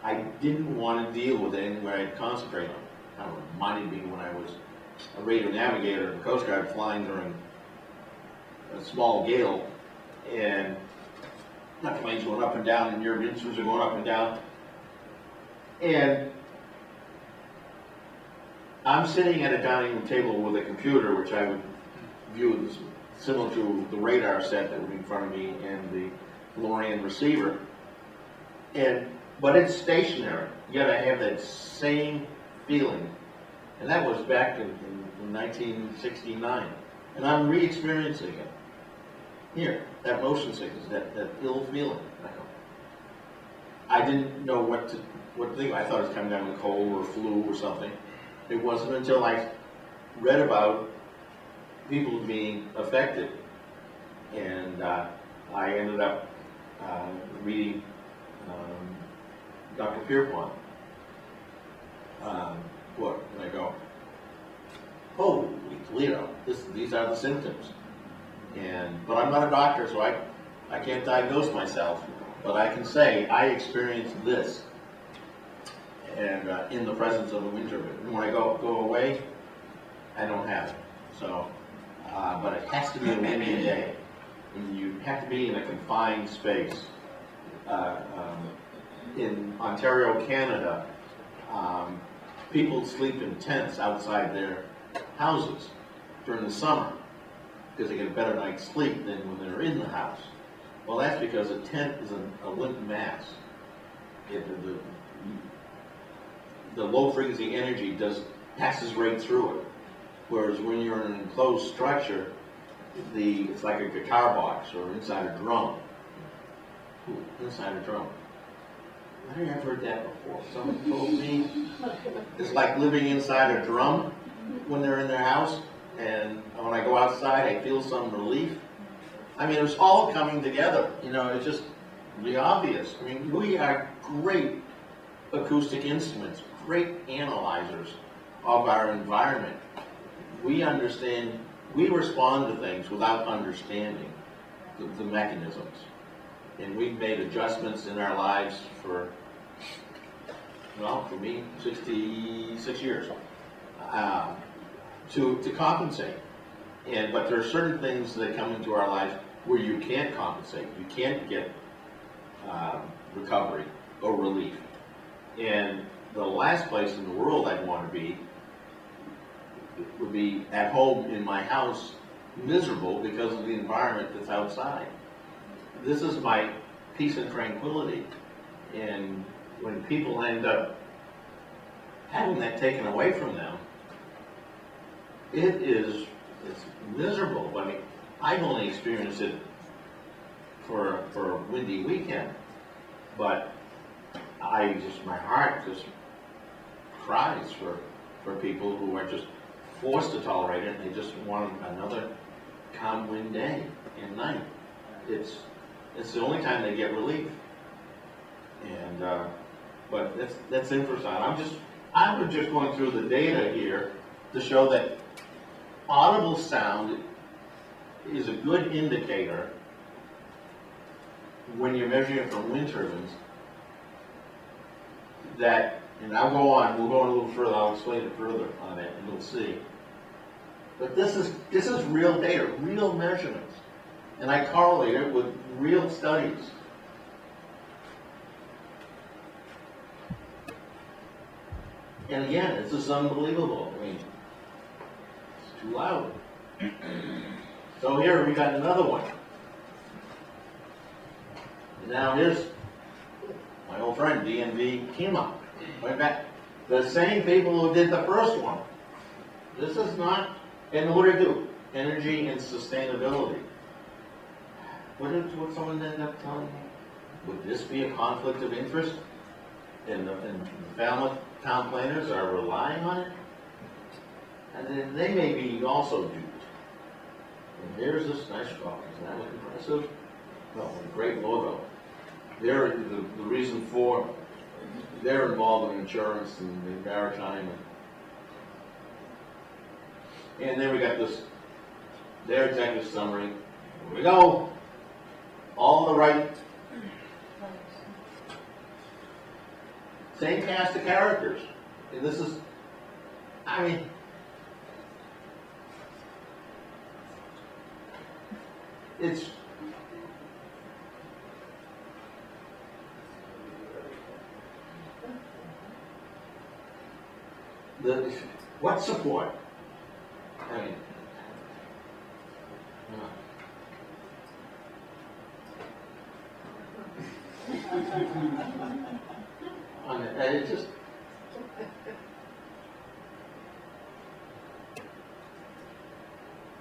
B: I didn't want to deal with anything where I'd concentrate on. Kind of reminded me when I was a radio navigator in the Coast Guard flying during a small gale, and the planes going up and down, and your instruments are going up and down. And I'm sitting at a dining room table with a computer, which I would view as similar to the radar set that would be in front of me and the DeLorean receiver. But it's stationary, yet I have that same feeling. And that was back in 1969. And I'm re-experiencing it. Here, that motion sickness, that ill feeling. I didn't know what to think. I thought it was coming down with a cold or flu or something. It wasn't until I read about people being affected, and I ended up reading Dr. Pierpont book, and I go, holy Toledo, these are the symptoms. But I'm not a doctor, so I can't diagnose myself, but I can say I experienced this, and in the presence of a wind turbine. And when I go away, I don't have it. So but it has to be a windy day. And you have to be in a confined space. In Ontario, Canada, people sleep in tents outside their houses during the summer because they get a better night's sleep than when they're in the house. Well, that's because a tent is a limp mass. The low frequency energy passes right through it. Whereas when you're in an enclosed structure, it's like a guitar box or inside a drum. Ooh, inside a drum. I think I've heard that before. Someone told me it's like living inside a drum when they're in their house, and when I go outside, I feel some relief. I mean, it was all coming together. You know, it's just really obvious. I mean, we are great acoustic instruments, great analyzers of our environment. We understand, we respond to things without understanding the mechanisms. And we've made adjustments in our lives for, well, for me, 66 years, to compensate. But there are certain things that come into our lives where you can't compensate. You can't get recovery or relief. And the last place in the world I'd want to be would be at home in my house, miserable because of the environment that's outside. This is my peace and tranquility. And when people end up having that taken away from them, it's miserable. I mean, I've only experienced it for a windy weekend, but my heart just cries for people who are just forced to tolerate it, and they just want another calm wind day and night. It's the only time they get relief. And but that's interesting. I'm just going through the data here to show that audible sound is a good indicator when you're measuring it from wind turbines. And I'll go on. We'll go on a little further. I'll explain it further on it, and you'll see. But this is real data, real measurements, and I correlate it with real studies. And again, it's just unbelievable. I mean, it's too loud. So here we got another one. And now here's my old friend DNV Kima. Went back. The same people who did the first one. This is not. And what did it do? Energy and sustainability. What did someone end up telling me? Would this be a conflict of interest? And the Falmouth town planners are relying on it? And then they may be also duped. And here's this nice dog. Isn't that look impressive? Well, a great logo. They're the reason for, they're involved in insurance and the maritime. And then we got their executive summary. Here we go. All the right. Same cast of characters. And this is, I mean, it's, what support? I mean, and it just,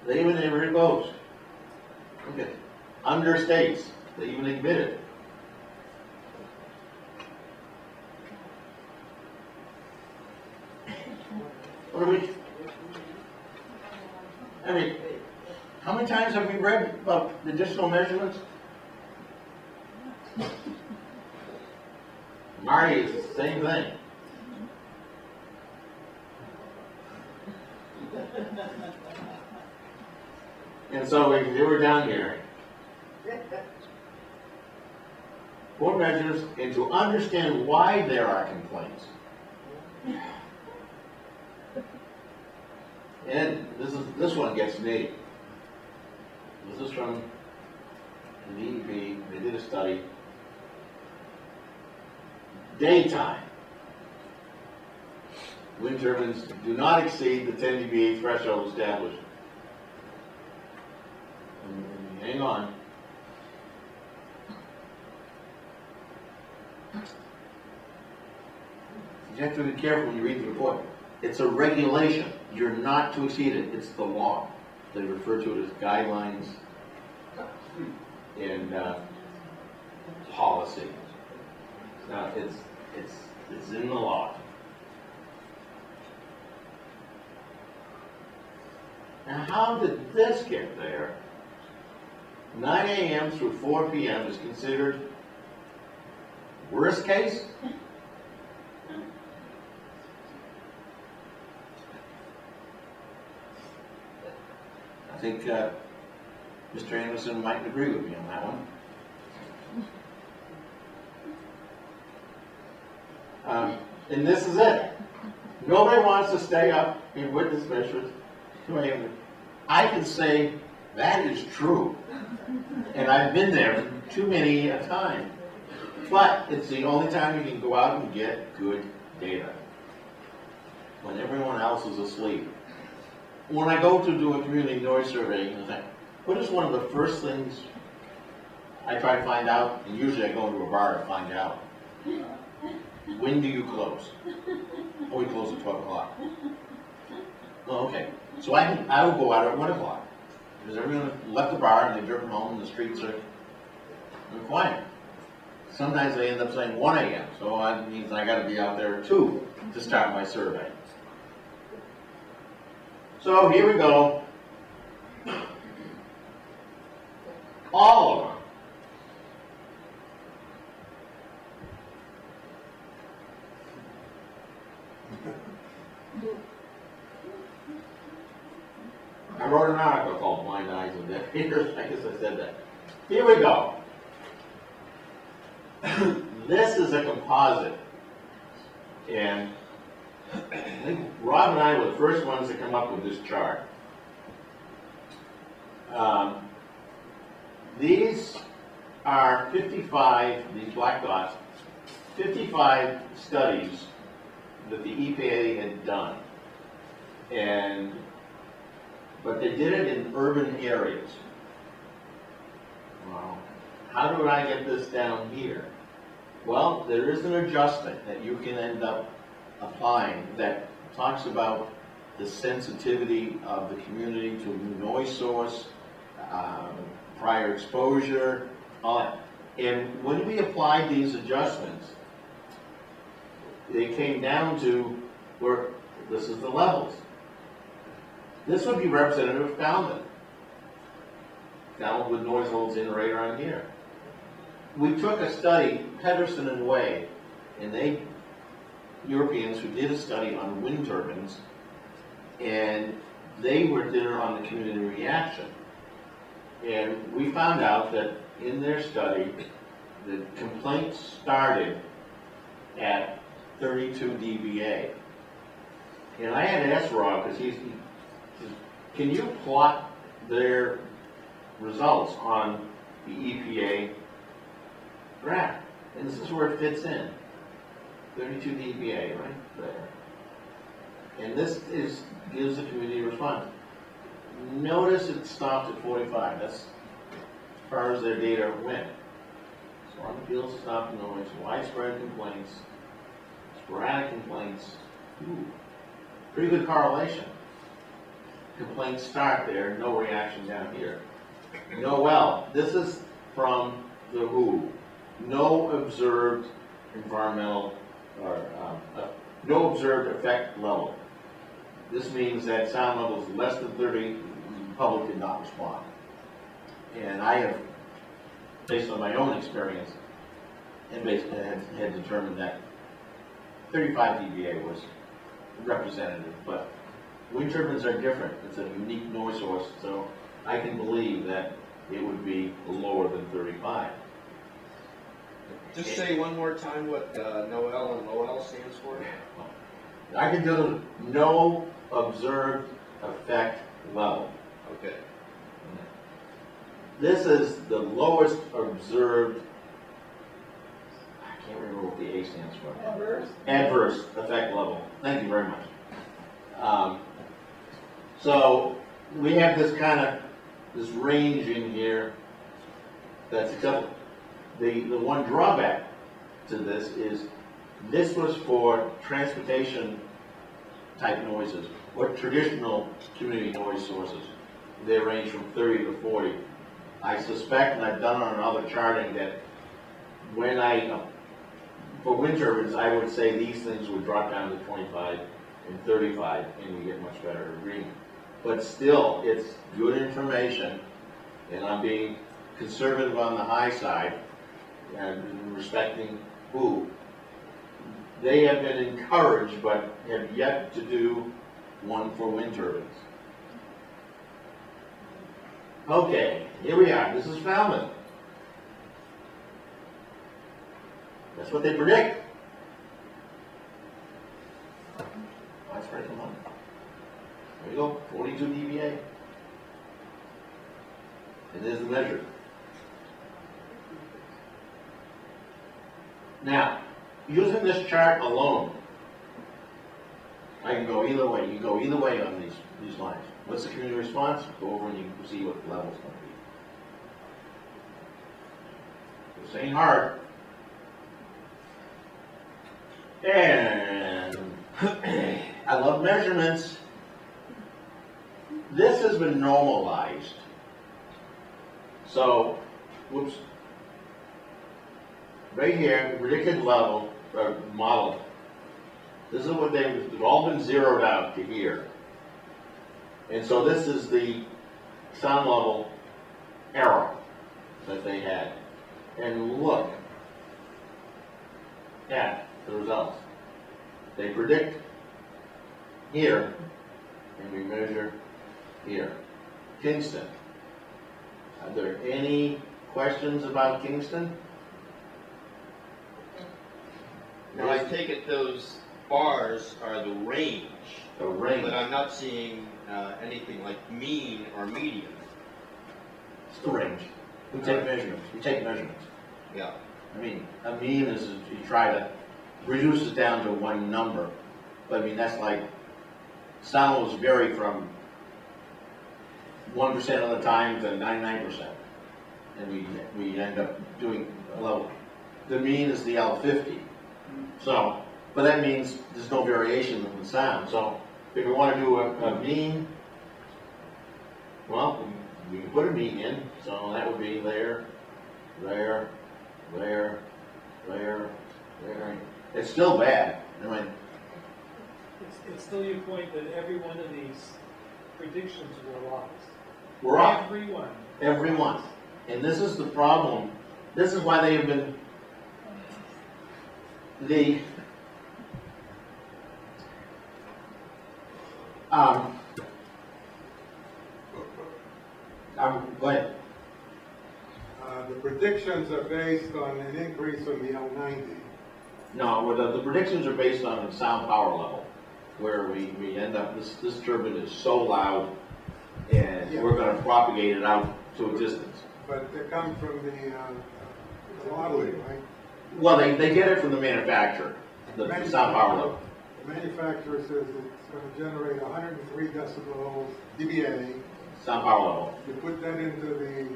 B: they even never goes. Okay, understates. They even admit it. What are we? I mean, how many times have we read about additional measurements? Marty is the same thing. And so they were down here. 4 measures, and to understand why there are complaints. And this one gets me. This is from the DEP. They did a study. Daytime. Wind turbines do not exceed the 10 dBA threshold established. Hang on. You have to be careful when you read the report. It's a regulation. You're not to exceed it. It's the law. They refer to it as guidelines and policy. Now, it's in the law. Now, how did this get there? 9 a.m. through 4 p.m. is considered worst case? I think Mr. Anderson might agree with me on that one. And this is it. Nobody wants to stay up in witness measures. I can say that is true. And I've been there too many a time. But it's the only time you can go out and get good data. When everyone else is asleep. When I go to do a community noise survey, what is one of the first things I try to find out? And usually I go into a bar to find out. When do you close? Oh, we close at 12 o'clock. Oh, okay. So I will go out at 1 o'clock. Because everyone left the bar and they've driven home and the streets are quiet. Sometimes they end up saying 1 a.m. So that means I got to be out there at 2 to start my survey. So here we go. All of them. I wrote an article called Blind Eyes and Deaf Ears. I guess I said that. Here we go. This is a composite. And I think Rob and I were the first ones to come up with this chart. These are 55, these black dots, 55 studies that the EPA had done. But they did it in urban areas. Well, how do I get this down here? Well, there is an adjustment that you can end up applying that talks about the sensitivity of the community to a new noise source, prior exposure, all that. And when we applied these adjustments, they came down to where this is the levels. This would be representative of Falmouth. Falmouth with noise holds in right around here. We took a study, Pedersen and Way, and they, Europeans who did a study on wind turbines, and they did it on the community reaction. And we found out that in their study, the complaints started at 32 dBA. And I had to ask Rob, because he says, can you plot their results on the EPA graph? And this is where it fits in. 32 dBA, right there. And this gives the community a response. Notice it stopped at 45. That's as far as their data went. So on the field stop noise, widespread complaints, sporadic complaints. Ooh, pretty good correlation. Complaints start there, no reaction down here. Noel, this is from the WHO. No observed environmental or no observed effect level. This means that sound level is less than 30, the public did not respond. And I have, based on my own experience, and basically had determined that 35 dBA was representative, but wind turbines are different. It's a unique noise source, so I can believe that it would be lower than 35.
D: Just say one more time what NOEL and LOEL stands for.
B: I can do no observed effect level.
D: Okay.
B: This is the lowest observed, I can't remember what the A stands for.
G: Ambrose?
B: Adverse effect level. Thank you very much. So we have this this range in here that's acceptable. The one drawback to this is this was for transportation type noises or traditional community noise sources. They range from 30 to 40. I suspect, and I've done on other charting, that when for wind turbines, I would say these things would drop down to 25 and 35 and we get much better agreement. But still, it's good information, and I'm being conservative on the high side and respecting who. They have been encouraged, but have yet to do one for wind turbines. Okay, here we are. This is Falmouth. That's what they predict. That's right, come on. There you go, 42 dBA. And there's the measure. Now, using this chart alone, I can go either way. You can go either way on these lines. What's the community response? Go over and you can see what the level's going to be. This ain't hard. And I love measurements. This has been normalized. So, whoops. Right here, predicted level, model. This is what they've all been zeroed out to here. And so this is the sound level error that they had. And look at the results. They predict here, and we measure here. Kingston. Are there any questions about Kingston?
D: Now, I take it those bars are the range.
B: The range.
D: But I'm not seeing anything like mean or median.
B: It's the range. We take measurements. We take measurements.
D: Yeah.
B: I mean, a mean is you try to reduce it down to one number. But I mean, that's like, sound levels vary from 1% of the time to 99%. And we end up doing a level. The mean is the L50. So, but that means there's no variation in the sound. So, if we want to do a mean, well, we can put a mean in. So that would be there, there, there, there, there. It's still bad. I mean,
H: it's still your point that every one of these predictions were lost.
B: we're off.
H: Everyone.
B: Everyone. And this is the problem. This is why they have been go ahead.
F: The predictions are based on an increase from the L90.
B: No, well, the predictions are based on the sound power level, where we end up, this turbine is so loud, and we're going to propagate it out to a distance.
F: But they come from the modeling, right?
B: Well, they get it from the manufacturer, the sound power level.
F: The manufacturer says it's going to generate 103 decibels dBA.
B: Sound power level.
F: You put that into the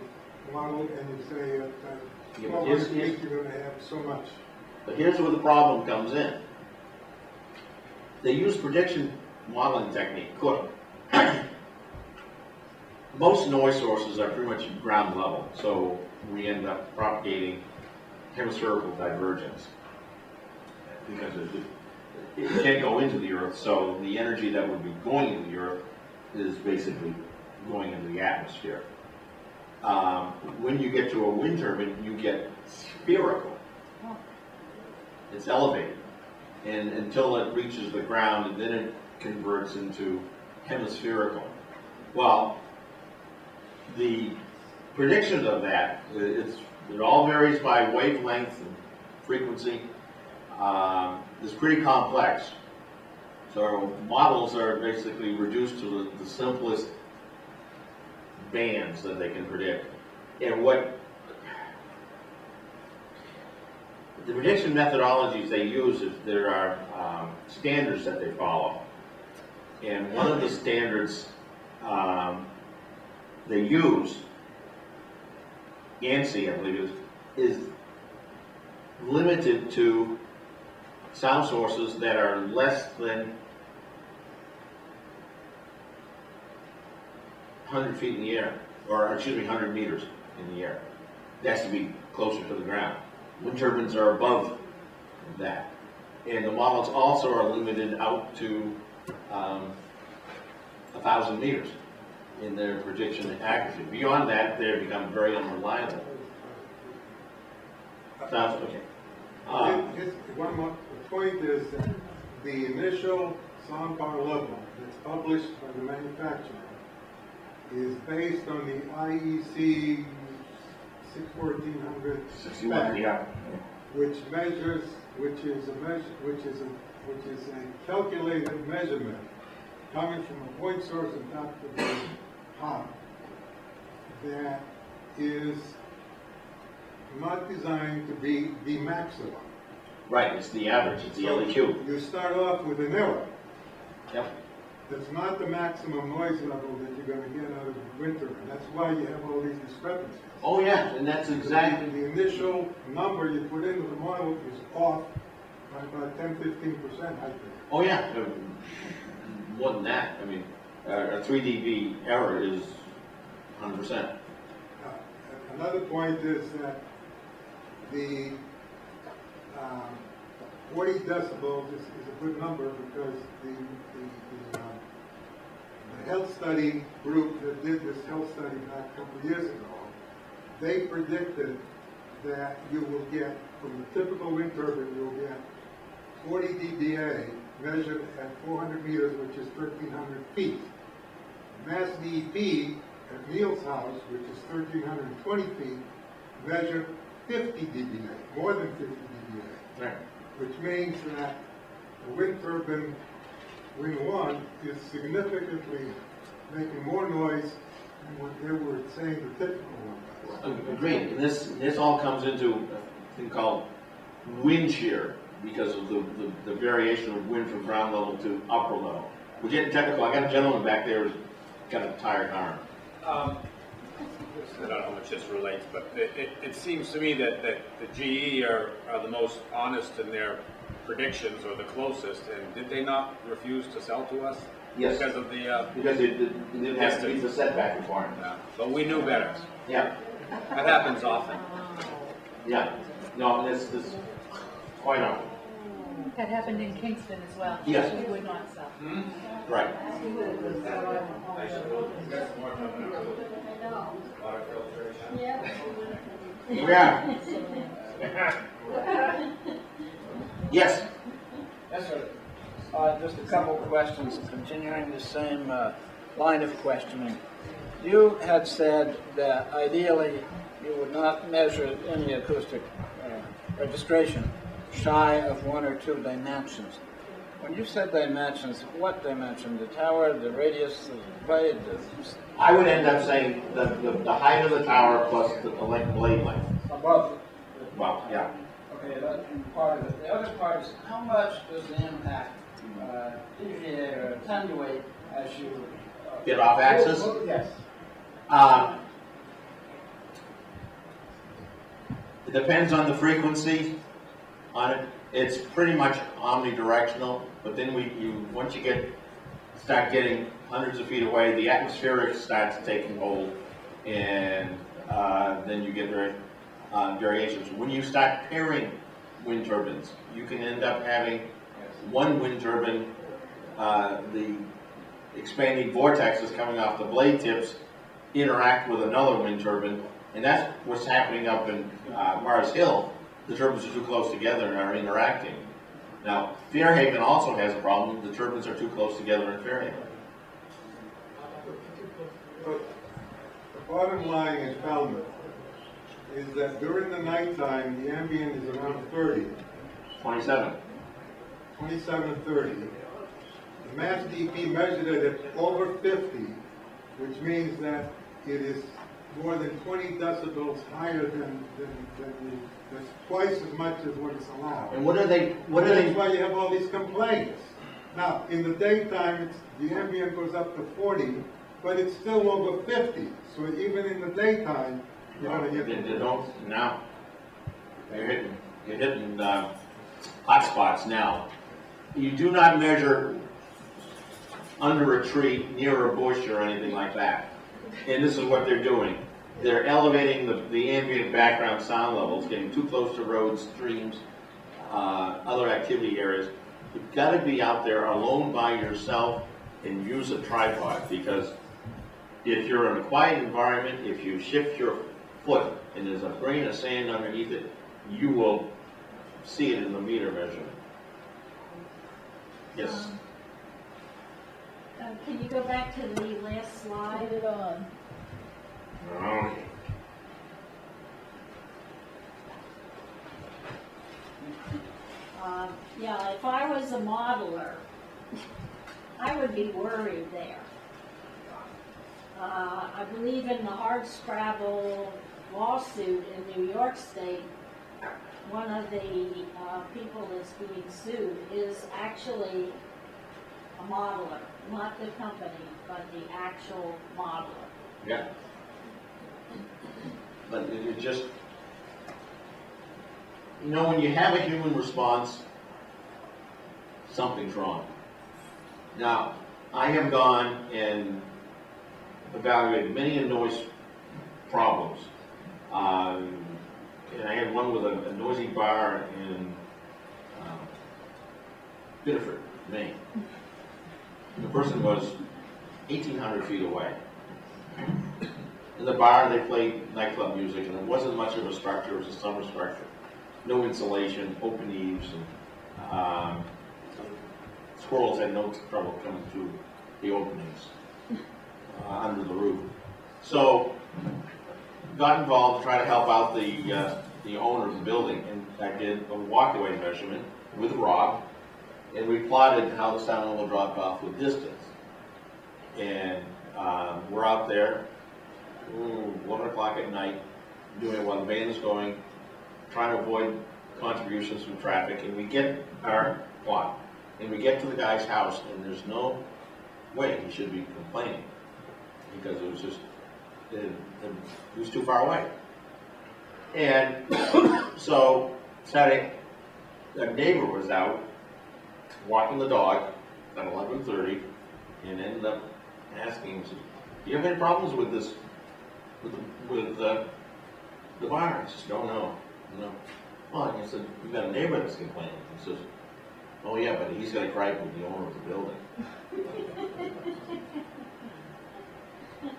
F: model and you say at
B: Yeah,
F: 12 feet you're going to have so much.
B: But here's where the problem comes in. They use prediction modeling technique. Most noise sources are pretty much ground level, so we end up propagating hemispherical divergence because it can't go into the earth, so the energy that would be going into the earth is basically going into the atmosphere. When you get to a wind turbine, you get spherical. It's elevated, and until it reaches the ground, and then it converts into hemispherical. Well, the predictions of that, it all varies by wavelength and frequency. It's pretty complex. So models are basically reduced to the simplest bands that they can predict. And what the prediction methodologies they use is there are standards that they follow. And one of the standards they use, ANSI, I believe, is limited to sound sources that are less than 100 feet in the air, or excuse me, 100 meters in the air. It has to be closer to the ground. Wind turbines are above that. And the models also are limited out to 1,000 meters in their prediction accuracy. Beyond that, they become very unreliable. Sounds okay.
F: One more, the point is that the initial sound power level that's published by the manufacturer is based on the IEC 1400
B: 61, yeah.
F: which is a calculated measurement coming from a point source on top of the top that is not designed to be the maximum.
B: Right, it's the average, it's the
F: So
B: LEQ.
F: you start off with an error.
B: Yep.
F: That's not the maximum noise level that you're going to get out of the winter, and that's why you have all these discrepancies.
B: Oh yeah, and that's exactly.
F: The initial number you put into the model is off by about 10–15%, I think.
B: Oh yeah, more than that. I mean, a 3 dB error is 100%.
F: Another point is that the 40 decibels is a good number because the health study group that did this health study back a couple of years ago, they predicted that you will get, from the typical wind turbine, you'll get 40 dBA measured at 400 meters, which is 1,300 feet. Mass DEP at Neil's house, which is 1,320 feet, measured 50 dBA, more than 50 dBA.
B: Right.
F: Which means that the wind turbine, wing 1, is significantly making more noise than what they were saying the typical one does.
B: Agreed. And this all comes into a thing called wind shear because of the variation of wind from ground level to upper level. We're getting technical. I got a gentleman back there who's got a tired arm.
I: I don't know how much this relates, but it seems to me that the GE are the most honest in their predictions, or the closest, and did they not refuse to sell to us?
B: Yes.
I: Because of the...
B: Because it didn't have to meet the setback requirement.
I: Yeah. But we knew better.
B: Yeah.
I: That happens often.
B: Yeah. No, this is quite often.
J: That happened in Kingston as well.
B: Yes.
J: We would not sell.
B: Right. Yeah. Yes.
K: Yes, sir. Just a couple of questions, continuing the same line of questioning. You had said that ideally you would not measure any acoustic registration shy of 1 or 2 dimensions. When you said dimensions, what dimension? The tower, the radius, the blade?
B: I would end up saying the height of the tower plus the blade length.
K: Above.
B: Well, yeah.
K: Okay, that's part of it. The other part is how much does the impact deviate or attenuate as you
B: Get off axis?
K: Yes.
B: It depends on the frequency on it. It's pretty much omnidirectional, but then once you start getting hundreds of feet away, the atmospheric starts taking hold, and then you get variations. When you start pairing wind turbines, you can end up having one wind turbine, the expanding vortexes coming off the blade tips interact with another wind turbine, and that's what's happening up in Mars Hill. The turbines are too close together and are interacting. Now, Fairhaven also has a problem. The turbines are too close together in Fairhaven.
F: But the bottom line in Falmouth is that during the nighttime, the ambient is around 30.
B: 27.
F: 27, 30. The Mass DP measured it at over 50, which means that it is more than 20 decibels higher than that's twice as much as what is allowed.
B: And what are they,
F: That's why you have all these complaints. Now, in the daytime, the ambient goes up to 40, but it's still over 50. So even in the daytime, you're gonna get.
B: They don't, now, you're hitting hot spots now. You do not measure under a tree, near a bush or anything like that. And this is what they're doing. They're elevating the ambient background sound levels, getting too close to roads, streams, other activity areas. You've got to be out there alone by yourself and use a tripod, because if you're in a quiet environment, if you shift your foot and there's a grain of sand underneath it, you will see it in the meter measurement. Yes.
J: Can you go back to the last slide?
L: Put it on.
B: Okay.
J: Yeah, if I was a modeler, I would be worried there. I believe in the hardscrabble lawsuit in New York State, one of the people that's being sued is actually a modeler, not the company, but the actual modeler.
B: Yeah. But it just, you know, when you have a human response, something's wrong. Now, I have gone and evaluated many noise problems. And I had one with a noisy bar in Biddeford, Maine. The person was 1,800 feet away. In the bar, they played nightclub music, and it wasn't much of a structure. It was a summer structure. No insulation, open eaves, and squirrels had no trouble coming through the openings under the roof. So, got involved to try to help out the owner of the building, and I did a walkaway measurement with Rob, and we plotted how the sound level dropped off with distance. And we're out there, 1 o'clock at night, doing it while the band is going, trying to avoid contributions from traffic, and we get our plot, and we get to the guy's house, and there's no way he should be complaining, because it was just, it was too far away. And so Saturday, a neighbor was out walking the dog at 11:30, and ended up asking him, "Do you have any problems with this, with the bar?" He says, "No. Well, and he said, "You've got a neighbor that's complaining." He says, "Oh yeah, but he's got a gripe with the owner of the building."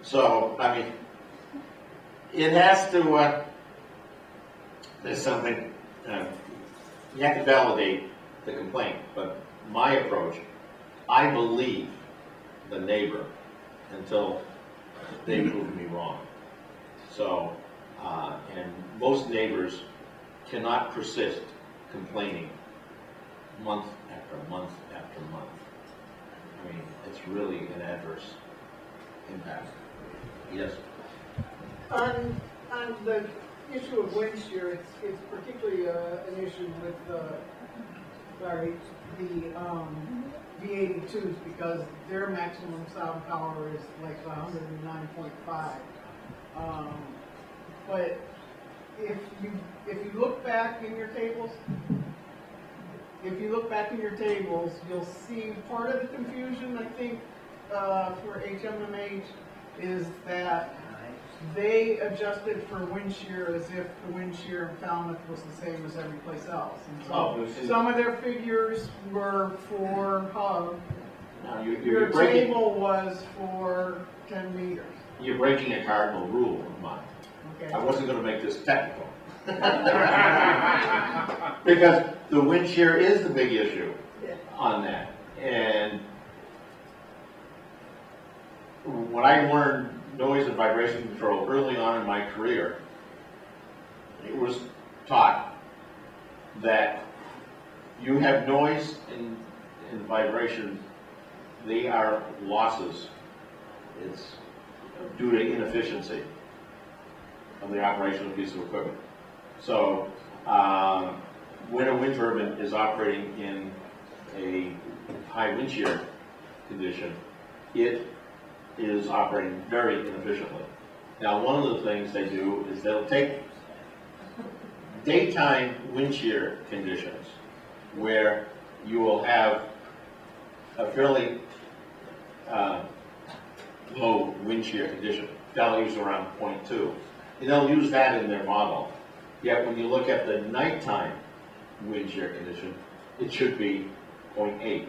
B: So, I mean, it has to, there's something, you have to validate the complaint, but my approach, I believe the neighbor until they prove me wrong. So, and most neighbors cannot persist complaining month after month after month. I mean, it's really an adverse impact. Yes?
G: On the issue of wind shear, it's particularly an issue with the V82s, because their maximum sound power is like 109.5. But if you look back in your tables, you'll see part of the confusion, I think, for HMMH is that they adjusted for wind shear as if the wind shear in Falmouth was the same as every place else. And so some of their figures were for hub.
B: Now
G: Your table was for 10 meters.
B: You're breaking a cardinal rule of mine.
G: Okay.
B: I wasn't going to make this technical. Because the wind shear is the big issue on that. And when I learned noise and vibration control early on in my career, it was taught that you have noise and vibration, they are losses. It's due to inefficiency. of the operation of a piece of equipment. So when a wind turbine is operating in a high wind shear condition, it is operating very inefficiently. Now, one of the things they do is they'll take daytime wind shear conditions where you will have a fairly low wind shear condition, values around 0.2. And they'll use that in their model. Yet when you look at the nighttime wind shear condition, it should be 0.8.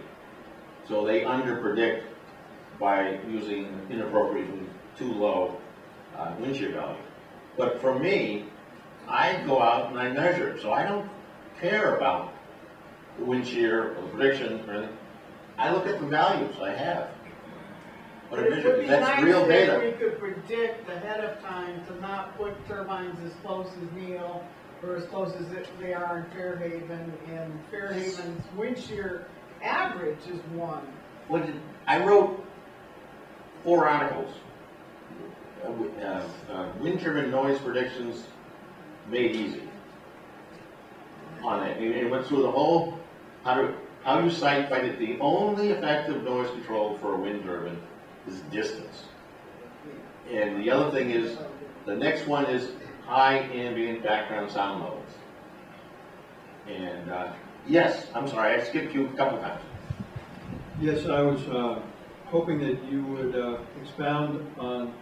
B: So they underpredict by using inappropriately too low wind shear value. But for me, I go out and I measure, so I don't care about the wind shear or the prediction or anything. I look at the values I have. But
G: It would be
B: that's
G: nice
B: real
G: if
B: data.
G: we could predict ahead of time to not put turbines as close as Neil or as close as they are in Fairhaven, and Fairhaven's wind shear average is 1.
B: I wrote 4 articles. Wind turbine noise predictions made easy on it. And it went through the whole, how you cite, but the only effective noise control for a wind turbine is distance. And the other thing is, the next one is high ambient background sound levels. And yes, I'm sorry, I skipped you a couple times.
L: Yes, I was hoping that you would expound on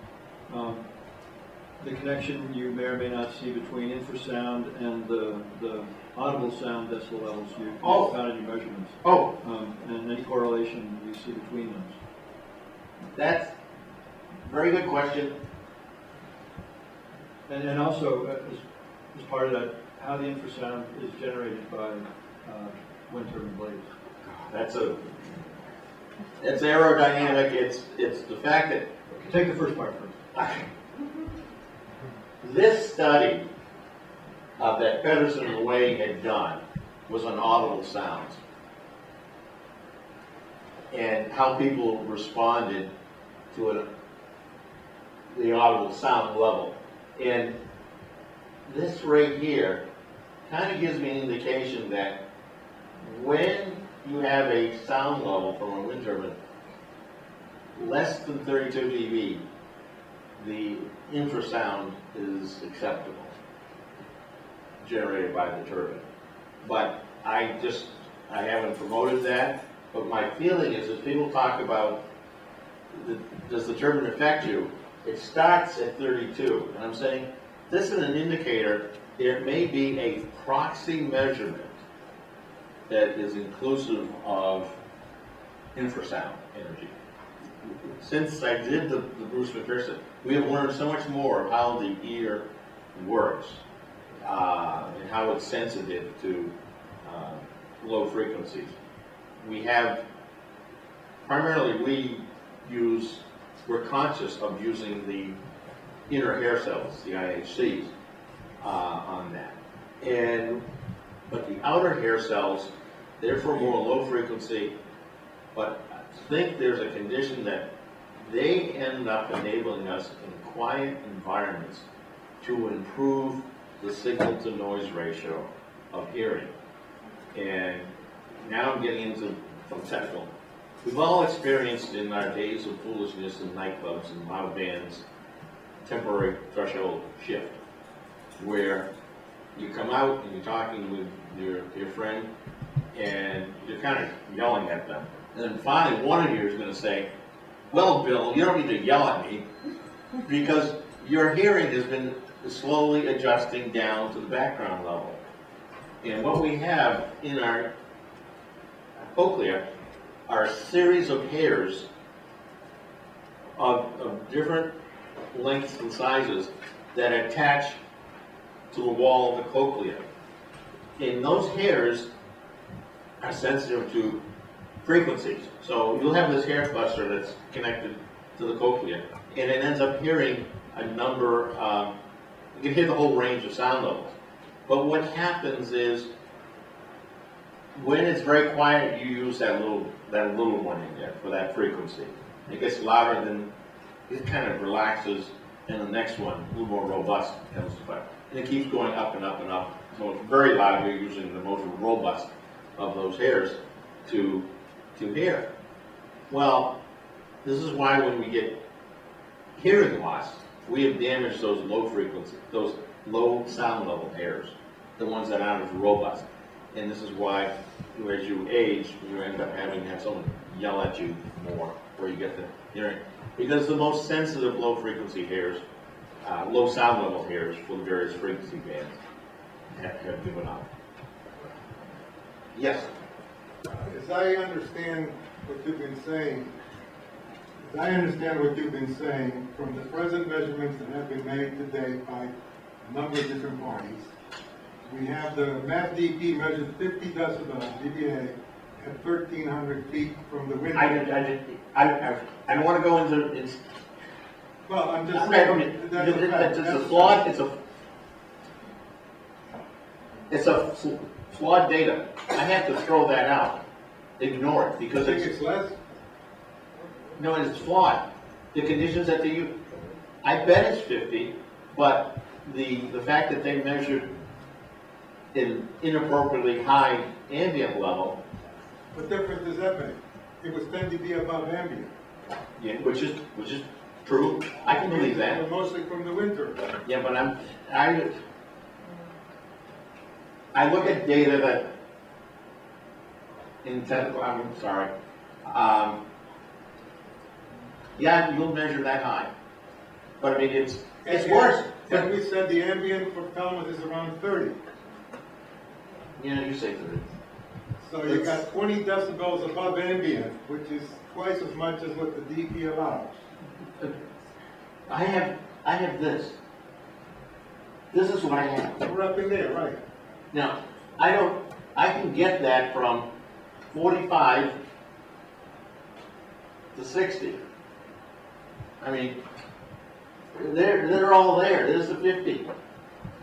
L: the connection you may or may not see between infrasound and the audible sound decibel levels you found in your measurements. And any correlation you see between those.
B: That's a very good question.
L: And also, as part of that, how the infrasound is generated by wind turbine blades.
B: It's aerodynamic. It's the fact that.
L: Okay, take the first part first.
B: This study that Pedersen and Way had done was on audible sounds and how people responded to the audible sound level. And this right here kind of gives me an indication that when you have a sound level from a wind turbine less than 32 dB, the infrasound is acceptable, generated by the turbine. But I haven't promoted that, but my feeling is if people talk about does the turbine affect you, it starts at 32. And I'm saying this is an indicator there may be a proxy measurement that is inclusive of infrasound energy. Since I did the Bruce McPherson, we have learned so much more of how the ear works and how it's sensitive to low frequencies. We have, primarily we're conscious of using the inner hair cells, the IHCs, on that. But the outer hair cells, they're for more low frequency, but I think there's a condition that they end up enabling us in quiet environments to improve the signal to noise ratio of hearing. And now I'm getting into some technical. We've all experienced in our days of foolishness in nightclubs and loud bands temporary threshold shift, where you come out and you're talking with your friend and you're kind of yelling at them. And then finally one of you is going to say, well, Bill, you don't need to yell at me because your hearing has been slowly adjusting down to the background level. And what we have in our cochlea are a series of hairs of different lengths and sizes that attach to the wall of the cochlea. And those hairs are sensitive to frequencies. So you'll have this hair cluster that's connected to the cochlea, and it ends up hearing a number, you can hear the whole range of sound levels. But what happens is, when it's very quiet, you use that little one in there for that frequency. It gets louder, then it kind of relaxes, and the next one, a little more robust, comes to fire. And it keeps going up and up and up. So it's very loud. We're using the most robust of those hairs to hear. Well, this is why when we get hearing loss, we have damaged those low frequency, those low sound level hairs, the ones that aren't as robust. And this is why, as you age, you end up having to have someone yell at you more, where you get the hearing. Because the most sensitive low frequency hairs, low sound level hairs for the various frequency bands have given up. Yes?
F: As I understand what you've been saying, from the present measurements that have been made today by a number of different parties, we have the MAP-DP measured 50 decibels, dBA, at 1,300 feet from the window.
B: I don't want to go into.
F: Well, I'm just saying.
B: It's a flawed data. I have to throw that out. Ignore it because
F: it's less.
B: No, it's flawed. The conditions that they use, I bet it's 50, but the fact that they measured an inappropriately high ambient level.
F: What difference does that make? It was 10 dB above ambient.
B: Yeah, which is true. I can believe that.
F: Mostly from the winter.
B: Yeah, but I look at data that in technical. I'm sorry. Yeah, you'll measure that high, but I mean it's worse.
F: And we said the ambient for Falmouth is around 30.
B: Yeah, you say 30.
F: So you got 20 decibels above ambient, which is twice as much as what the DP allows.
B: I have this. This is what I have.
F: We're up in there, right?
B: Now, I can get that from 45 to 60. I mean, they're all there. There's the 50. It's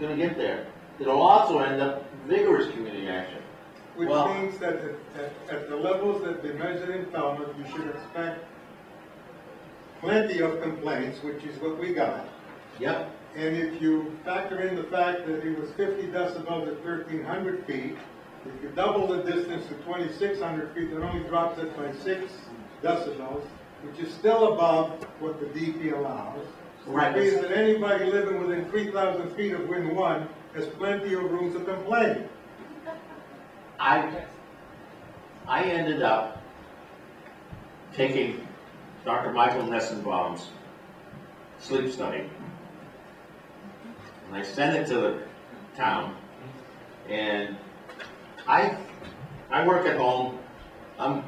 B: going to get there. It'll also end up vigorous community action.
F: Which means that at the levels that they measured in Falmouth, you should expect plenty of complaints, which is what we got.
B: Yep.
F: And if you factor in the fact that it was 50 decibels at 1,300 feet, if you double the distance to 2,600 feet, it only drops it by 6 decibels, which is still above what the DP allows.
B: Right.
F: Which means that anybody living within 3,000 feet of Win 1 has plenty of room to complain.
B: I ended up taking Dr. Michael Nessenbaum's sleep study, and I sent it to the town, and I work at home. I'm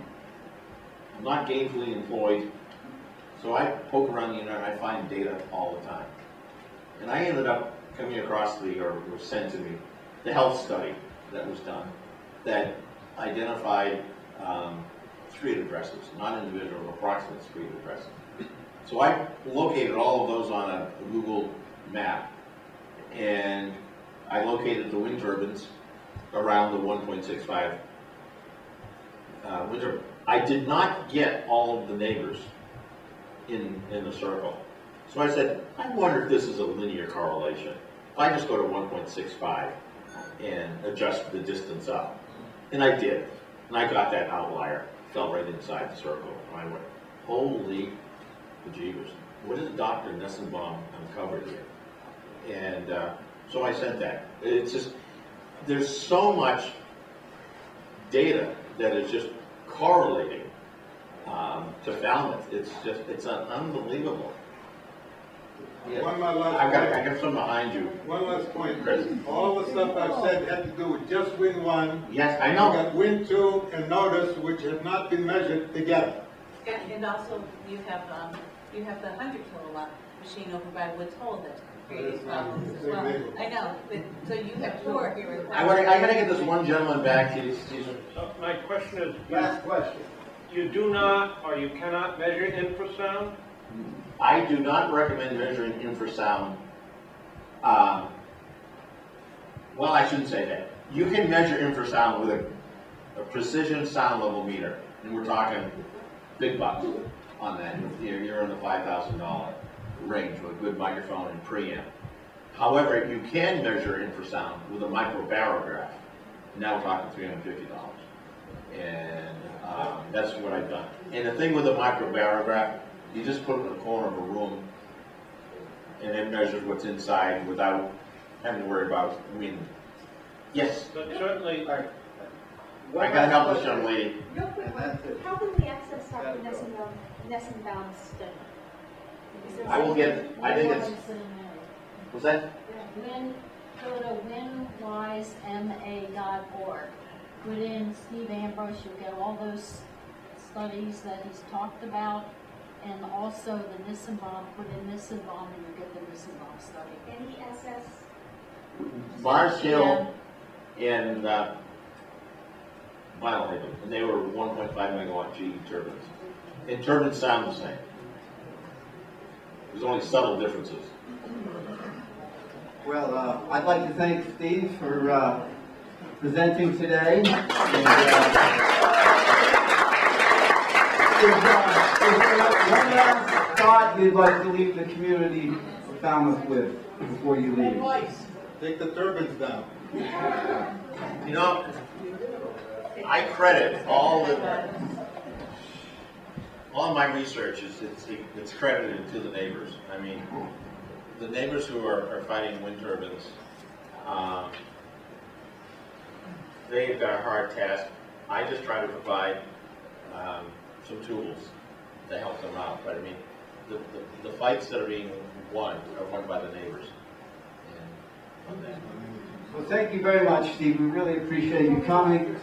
B: not gainfully employed, so I poke around the internet and I find data all the time. And I ended up coming across or was sent to me, the health study that was done that identified street addresses, not individual, approximate street addresses. So I located all of those on a Google map, and I located the wind turbines around the 1.65 wind turbine. I did not get all of the neighbors in the circle. So I said, I wonder if this is a linear correlation. If I just go to 1.65 and adjust the distance up. And I did. And I got that outlier. Fell right inside the circle. And I went, holy bejeebers. What has Dr. Nessenbaum uncovered here? And so I sent that. It's just, there's so much data that is just correlating to Falmouth. It's unbelievable. Yeah. I got some behind you.
F: One last point. All the stuff I've said had to do with just Win 1.
B: Yes, I know.
F: You got Win 2 and Notice, which have not been measured together.
M: And also, you have the 100 kilowatt machine over by Woods Hole that creates problems as well. I know, but so you have 4 here in
B: I gotta get this one gentleman back.
H: My question is,
C: Last question.
H: you do not or you cannot measure infrasound?
B: I do not recommend measuring infrasound. Well, I shouldn't say that. You can measure infrasound with a precision sound level meter, and we're talking big bucks on that. You're in the $5,000 range with a good microphone and preamp. However, you can measure infrasound with a microbarograph. Now we're talking $350. And that's what I've done. And the thing with a microbarograph, you just put it in the corner of a room and it measures what's inside without having to worry about, I mean, yes.
E: But certainly,
B: I gotta help this young lady.
N: Real quick, how will we access Dr. Nessenbaum's study?
B: I will get, I think it's, was that?
J: Go to winwisema.org. Put in Steve Ambrose, you'll get all those studies that he's talked about, and also the Nissenbaum, put in Nissenbaum and you'll get the Nissenbaum study.
N: NESS?
B: Mars Hill and Milehaven, and they were 1.5 megawatt GE turbines. And turbines sound the same. There's only subtle differences.
A: Well, I'd like to thank Steve for presenting today. And, is there one last thought you'd like to leave the community of Falmouth with before you leave?
C: Take the turbines down.
B: You know, I credit all my research it's credited to the neighbors. I mean, the neighbors who are fighting wind turbines, they've got a hard task. I just try to provide some tools to help them out. But I mean, the fights that are being won are won by the neighbors.
A: Well, thank you very much, Steve. We really appreciate you coming.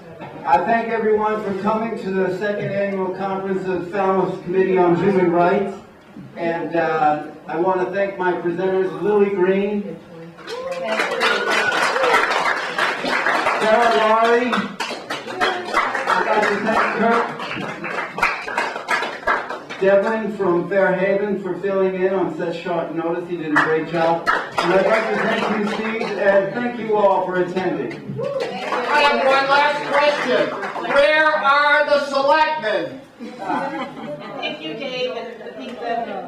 A: I thank everyone for coming to the second annual conference of Falmouth Committee on Human Rights. And I want to thank my presenters, Lily Green, Sarah Laurie, I'd like to thank Kirk Devlin from Fairhaven for filling in on such short notice. He did a great job. And I'd like to thank you, Steve, and thank you all for attending.
C: I have one last question. Where are the selectmen?
M: Thank you, Dave, and the people.